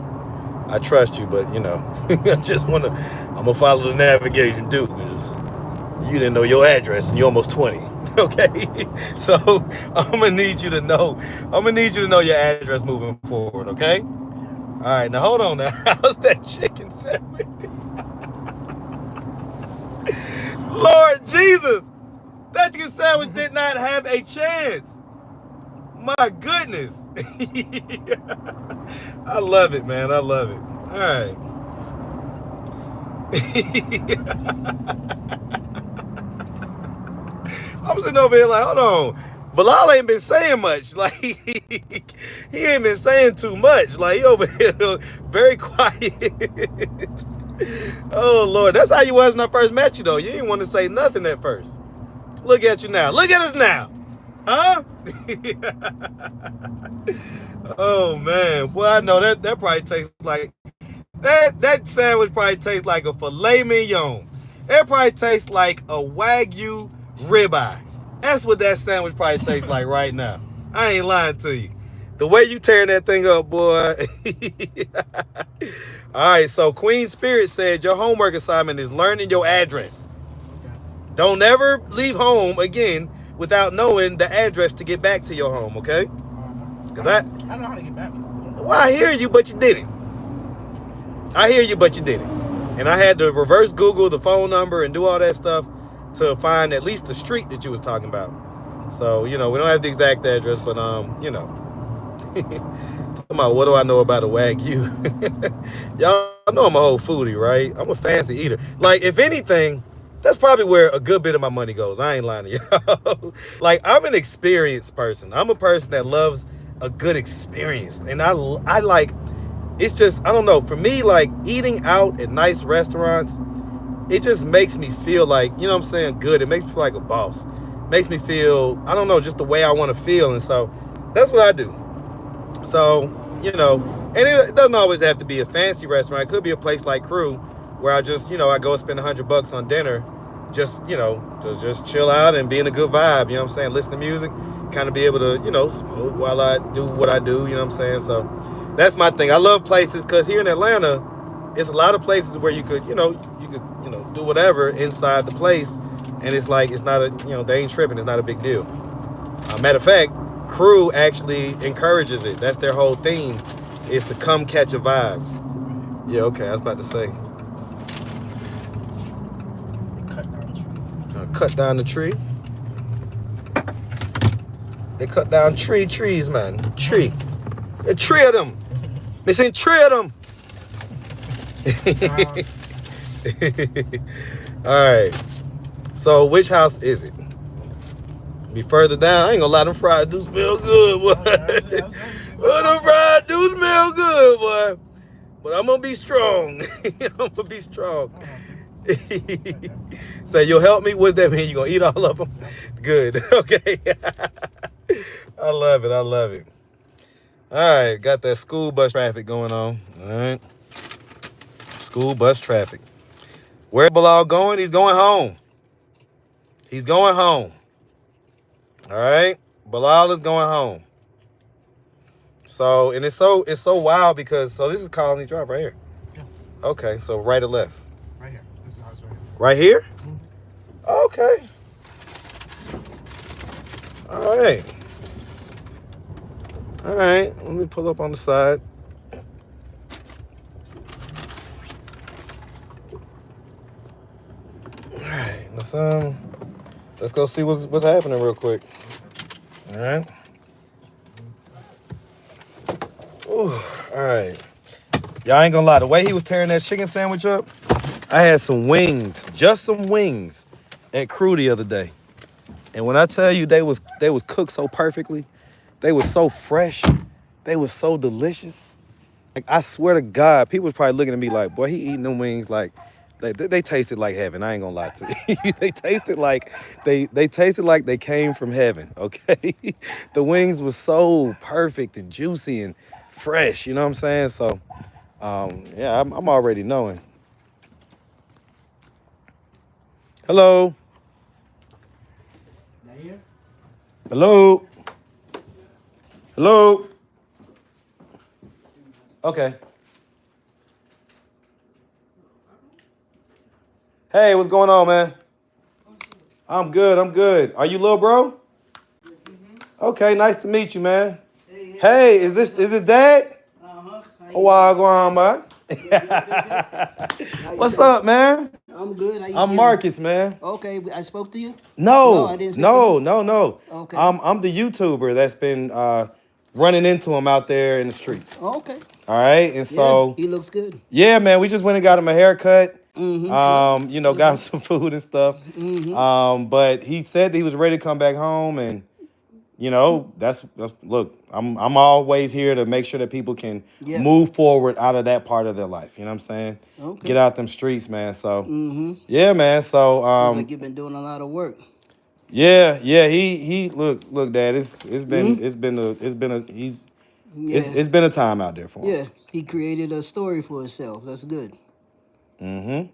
I trust you, but you know, I just I'm gonna follow the navigation too, because you didn't know your address and you're almost 20. Okay, so I'm gonna need you to know your address moving forward. Okay. All right, now hold on. Now, how's that chicken sandwich? Lord Jesus, that chicken sandwich did not have a chance. My goodness. I love it, man. I love it. All right. I'm sitting over here like, hold on. Bilal ain't been saying much. Like, he ain't been saying too much. Like, he over here very quiet. Oh, Lord. That's how you was when I first met you, though. You didn't want to say nothing at first. Look at you now. Look at us now. Huh? Oh, man. Boy, I know that probably tastes like... That sandwich probably tastes like a filet mignon. It probably tastes like a Wagyu ribeye. That's what that sandwich probably tastes like right now. I ain't lying to you. The way you tearing that thing up, boy. All right, so Queen Spirit said your homework assignment is learning your address. Don't ever leave home again without knowing the address to get back to your home, okay? Because I know how to get back. Well, I hear you, but you didn't. And I had to reverse Google the phone number and do all that stuff to find at least the street that you was talking about. So, you know, we don't have the exact address, but, you know. Talking about what do I know about a Wagyu? Y'all know I'm a whole foodie, right? I'm a fancy eater. Like, if anything, that's probably where a good bit of my money goes. I ain't lying to y'all. Like, I'm an experienced person. I'm a person that loves a good experience. And I like... It's just, I don't know, for me, like, eating out at nice restaurants, it just makes me feel like, you know what I'm saying, good. It makes me feel like a boss. It makes me feel, I don't know, just the way I want to feel. And so that's what I do. So, you know, and it doesn't always have to be a fancy restaurant. It could be a place like Crew where I just, you know, I go spend $100 on dinner, just, you know, to just chill out and be in a good vibe, you know what I'm saying, listen to music, kind of be able to, you know, smoke while I do what I do, you know what I'm saying. So that's my thing. I love places because here in Atlanta, it's a lot of places where you could, you know, do whatever inside the place. And it's like, it's not a, you know, they ain't tripping. It's not a big deal. Matter of fact, Crew actually encourages it. That's their whole theme, is to come catch a vibe. Yeah, okay. I was about to say. Cut down the tree. They cut down trees, man. Tree. A tree of them. Missing 3 of them. All right. So which house is it? Be further down. I ain't gonna lie, them fried do smell good, boy. Them fried do smell good, boy. But I'm gonna be strong. I'm gonna be strong. So you'll help me? What does that mean? You gonna eat all of them? Good. Okay. I love it. All right, got that school bus traffic going on. All right. School bus traffic. Where Bilal going? He's going home. All right. Bilal is going home. So, and it's so wild because, so this is Colony Drive right here. Yeah. Okay, so right or left? Right here. This is the house right here. Right here? Mm-hmm. Okay. All right. Let me pull up on the side. let's go see what's happening real quick. All right. Ooh, all right. Y'all ain't gonna lie. The way he was tearing that chicken sandwich up, I had some wings, just some wings, at Crew the other day. And when I tell you they was cooked so perfectly, they was so fresh, they was so delicious. Like I swear to God, people was probably looking at me like, boy, he eating them wings like they tasted like heaven. I ain't gonna lie to you. They tasted like they came from heaven. Okay, the wings was so perfect and juicy and fresh. You know what I'm saying? So, yeah, I'm already knowing. Hello, hello, hello. Okay. Hey, what's going on, man? I'm good. I'm good. Are you little bro? Okay, nice to meet you, man. Hey, is this Dad? Oh, wow, go on, man. What's up, man? I'm good. How you I'm feeling? Marcus, man. Okay, I spoke to you? No, I didn't speak no, to you? no, no. Okay. I'm the YouTuber that's been running into him out there in the streets. Okay. All right, and so he looks good. yeah, man, we just went and got him a haircut. Mm-hmm. You know, got him some food and stuff. Mm-hmm. But he said that he was ready to come back home, and you know, that's look, I'm always here to make sure that people can move forward out of that part of their life. You know what I'm saying? Okay. Get out them streets, man. So Mm-hmm. yeah, man. So Looks like you've been doing a lot of work. yeah, he look, Dad, it's been a time out there for him. Yeah, he created a story for himself. That's good. Mm-hmm.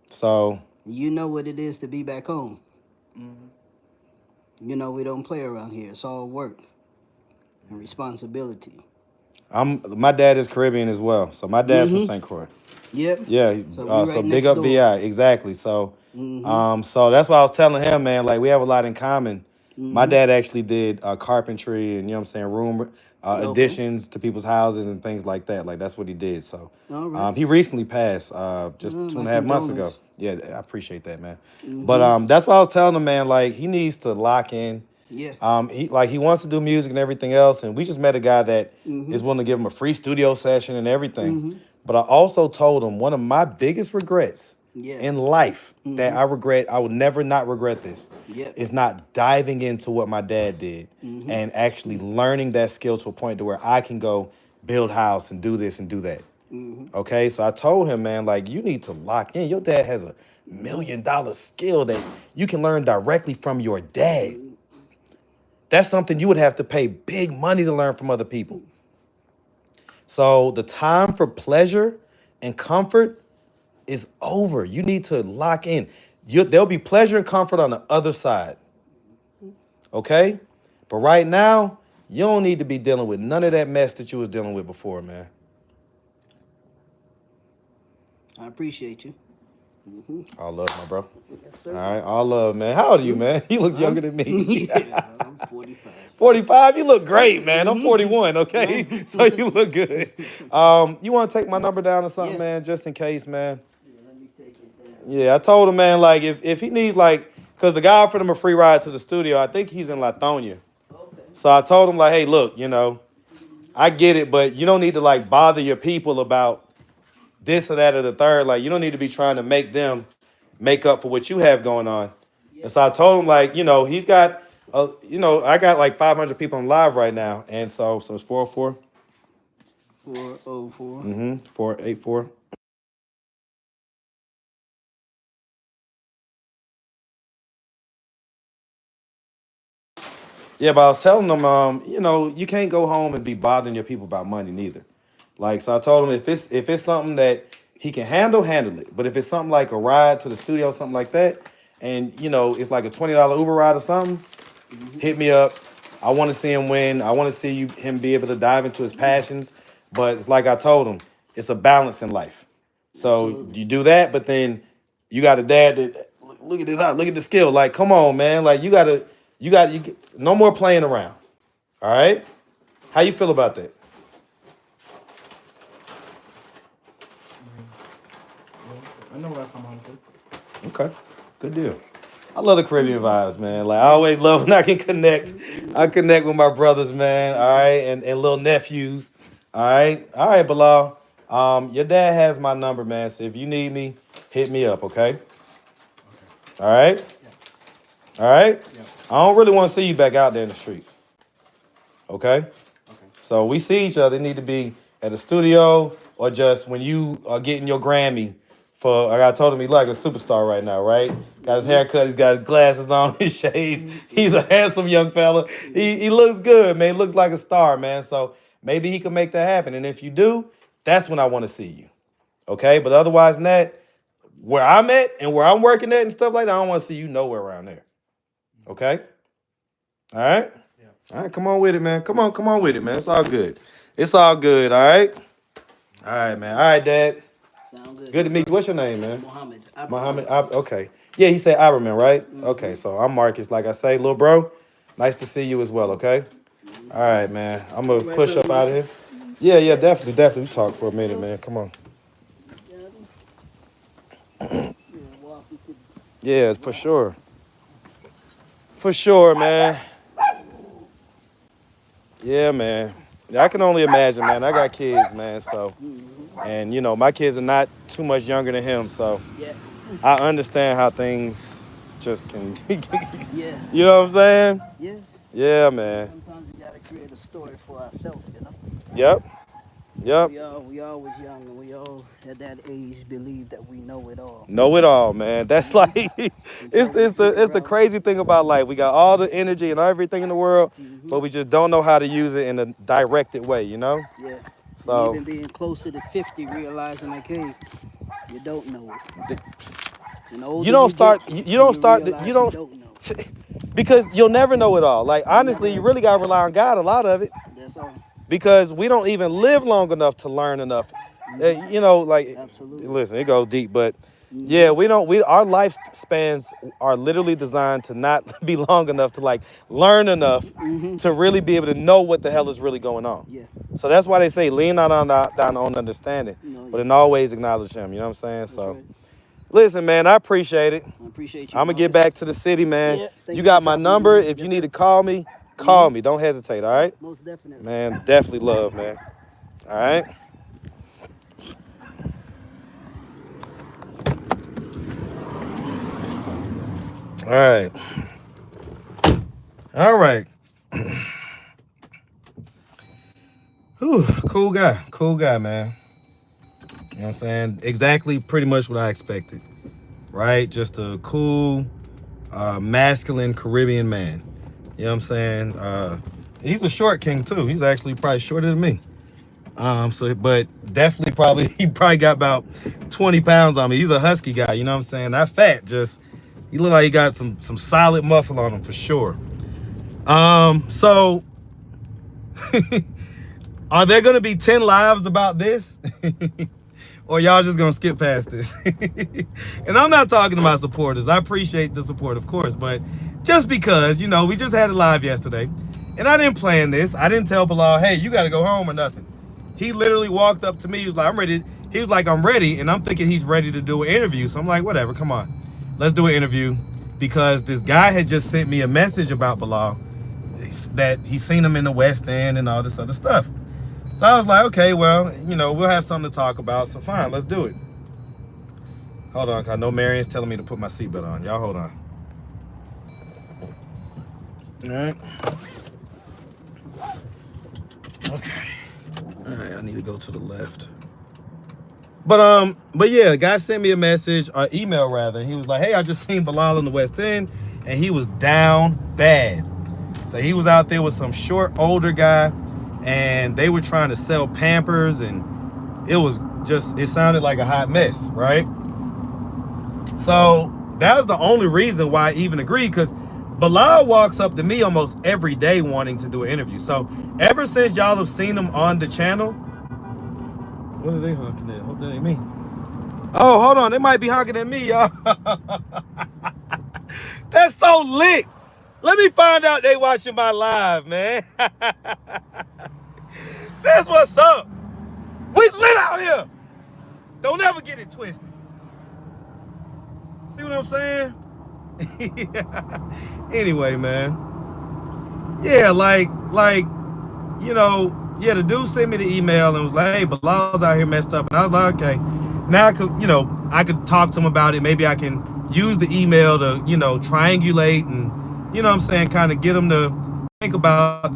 So you know what it is to be back home. You know we don't play around here. It's all work and responsibility. My dad is Caribbean as well. So my dad's from St. Croix. Yep. Yeah. So big up door. VI. Exactly. So so that's why I was telling him, man, like we have a lot in common. My dad actually did carpentry and, you know what I'm saying, room additions to people's houses and things like that. Like that's what he did. So he recently passed just 2.5 months ago. Yeah, I appreciate that, man. But that's why I was telling him, man, like he needs to lock in. Yeah. He wants to do music and everything else, and we just met a guy that is willing to give him a free studio session and everything. But I also told him one of my biggest regrets in life that I regret, I will never not regret this, is not diving into what my dad did and actually learning that skill to a point to where I can go build house and do this and do that. Okay, so I told him, man, like you need to lock in. Your dad has $1 million skill that you can learn directly from your dad. That's something you would have to pay big money to learn from other people. So the time for pleasure and comfort is over. You need to lock in. There'll be pleasure and comfort on the other side. Okay? But right now, you don't need to be dealing with none of that mess that you was dealing with before, man. I appreciate you. All love, my bro. All right, all love, man. How old are you, man? You look younger than me. I'm 45. 45? You look great, man. I'm 41, okay? So you look good. You want to take my number down or something, man, just in case, man? Let me take it down. Yeah, I told him, man, like, if he needs, like, because the guy offered him a free ride to the studio. I think he's in Lithonia. Okay. So I told him, like, hey, look, you know, I get it, but you don't need to, like, bother your people about this or that or the third. Like, you don't need to be trying to make them make up for what you have going on. And so I told him, like, you know, he's got, you know, I got like 500 people on live right now. And so it's 404. 404. 484. Yeah, but I was telling them, you know, you can't go home and be bothering your people about money neither. Like, so I told him if it's something that he can handle it. But if it's something like a ride to the studio, something like that, and you know, it's like a $20 Uber ride or something, hit me up. I want to see him win. I want to see him be able to dive into his passions. But it's like I told him, it's a balance in life. So you do that, but then you got a dad that look at this out, look at the skill. Like, come on, man. Like you no more playing around. All right? How you feel about that? I know where I come home to. Okay. Good deal. I love the Caribbean vibes, man. Like I always love when I can connect. I connect with my brothers, man. All right, and little nephews. All right, Bilal. Your dad has my number, man. So if you need me, hit me up, okay? All right. All right. I don't really want to see you back out there in the streets. Okay. So we see each other. It need to be at the studio or just when you are getting your Grammy for. Like I told him, he like a superstar right now, right? Got his haircut. He's got his glasses on, his shades. He's a handsome young fella. He looks good, man. He looks like a star, man. So maybe he can make that happen. And if you do, that's when I want to see you. Okay. But otherwise than that, where I'm at and where I'm working at and stuff like that, I don't want to see you nowhere around there. Okay. All right. All right, come on with it, man. Come on with it, man. It's all good. It's all good, all right? All right, man. All right, Dad. Sound good. Good to meet you. What's your name, man? Mohammed. Okay. Yeah, he said Iberman, right? Okay, so I'm Marcus, like I say. Little bro, nice to see you as well, okay? All right, man. I'm going to push up out of here. Yeah, definitely. We talk for a minute, man. Come on. Yeah, for sure. For sure, man. Yeah, man. I can only imagine, man. I got kids, man. So, and you know, my kids are not too much younger than him, so I understand how things just can. You know what I'm saying? Yeah. Yeah, man. Sometimes we gotta create a story for ourselves, you know. Yep. We all was young, and we all at that age believe that we know it all. Know it all, man. That's like it's the crazy thing about life. We got all the energy and everything in the world, but we just don't know how to use it in a directed way, you know? Yeah. So and even being closer to 50, realizing like, hey, you don't know it. You don't start because you'll never know it all. Like honestly, you really gotta rely on God a lot of it. That's all. Because we don't even live long enough to learn enough. You know, like absolutely. Listen, it goes deep, but yeah, our lifespans are literally designed to not be long enough to like learn enough to really be able to know what the hell is really going on. Yeah. So that's why they say lean not on thine own understanding, but in all ways acknowledge him. You know what I'm saying? So right. Listen, man, I appreciate it. I appreciate you. I'm gonna get back to the city, man. Yeah, you got my number. If you need to call me, call me. Don't hesitate, all right? Most definitely. Man, definitely love, man. All right? All right. All right. Whew, cool guy, man. You know what I'm saying? Exactly pretty much what I expected, right? Just a cool, masculine Caribbean man. You know what I'm saying? He's a short king too. He's actually probably shorter than me. But definitely he probably got about 20 pounds on me. He's a husky guy, you know what I'm saying? Not fat, just he look like he got some solid muscle on him for sure. So are there gonna be 10 lives about this? Or y'all just gonna skip past this? And I'm not talking about supporters. I appreciate the support, of course, but just because, you know, we just had a live yesterday and I didn't plan this. I didn't tell Bilal, hey, you gotta go home or nothing. He literally walked up to me. He was like, I'm ready. He was like, I'm ready. And I'm thinking he's ready to do an interview. So I'm like, whatever, come on. Let's do an interview. Because this guy had just sent me a message about Bilal that he's seen him in the West End and all this other stuff. So I was like, okay, well, you know, we'll have something to talk about. So fine, let's do it. Hold on, 'cause I know Marion's telling me to put my seatbelt on. Y'all hold on. All right. Okay. All right, I need to go to the left. But yeah, the guy sent me a message, or email rather. He was like, hey, I just seen Bilal in the West End, and he was down bad. So he was out there with some short, older guy, and they were trying to sell Pampers, and it sounded like a hot mess, right? So that was the only reason why I even agreed, because Bilal walks up to me almost every day wanting to do an interview. So ever since y'all have seen him on the channel, what are they honking at? Hope that ain't me. Oh, hold on. They might be honking at me, y'all. That's so lit. Let me find out they watching my live, man. That's what's up. We lit out here. Don't ever get it twisted. See what I'm saying? Anyway, man. Yeah, yeah, the dude sent me the email and was like, hey, Bilal's out here messed up. And I was like, okay. Now I could talk to him about it. Maybe I can use the email to, triangulate and, kind of get him to think about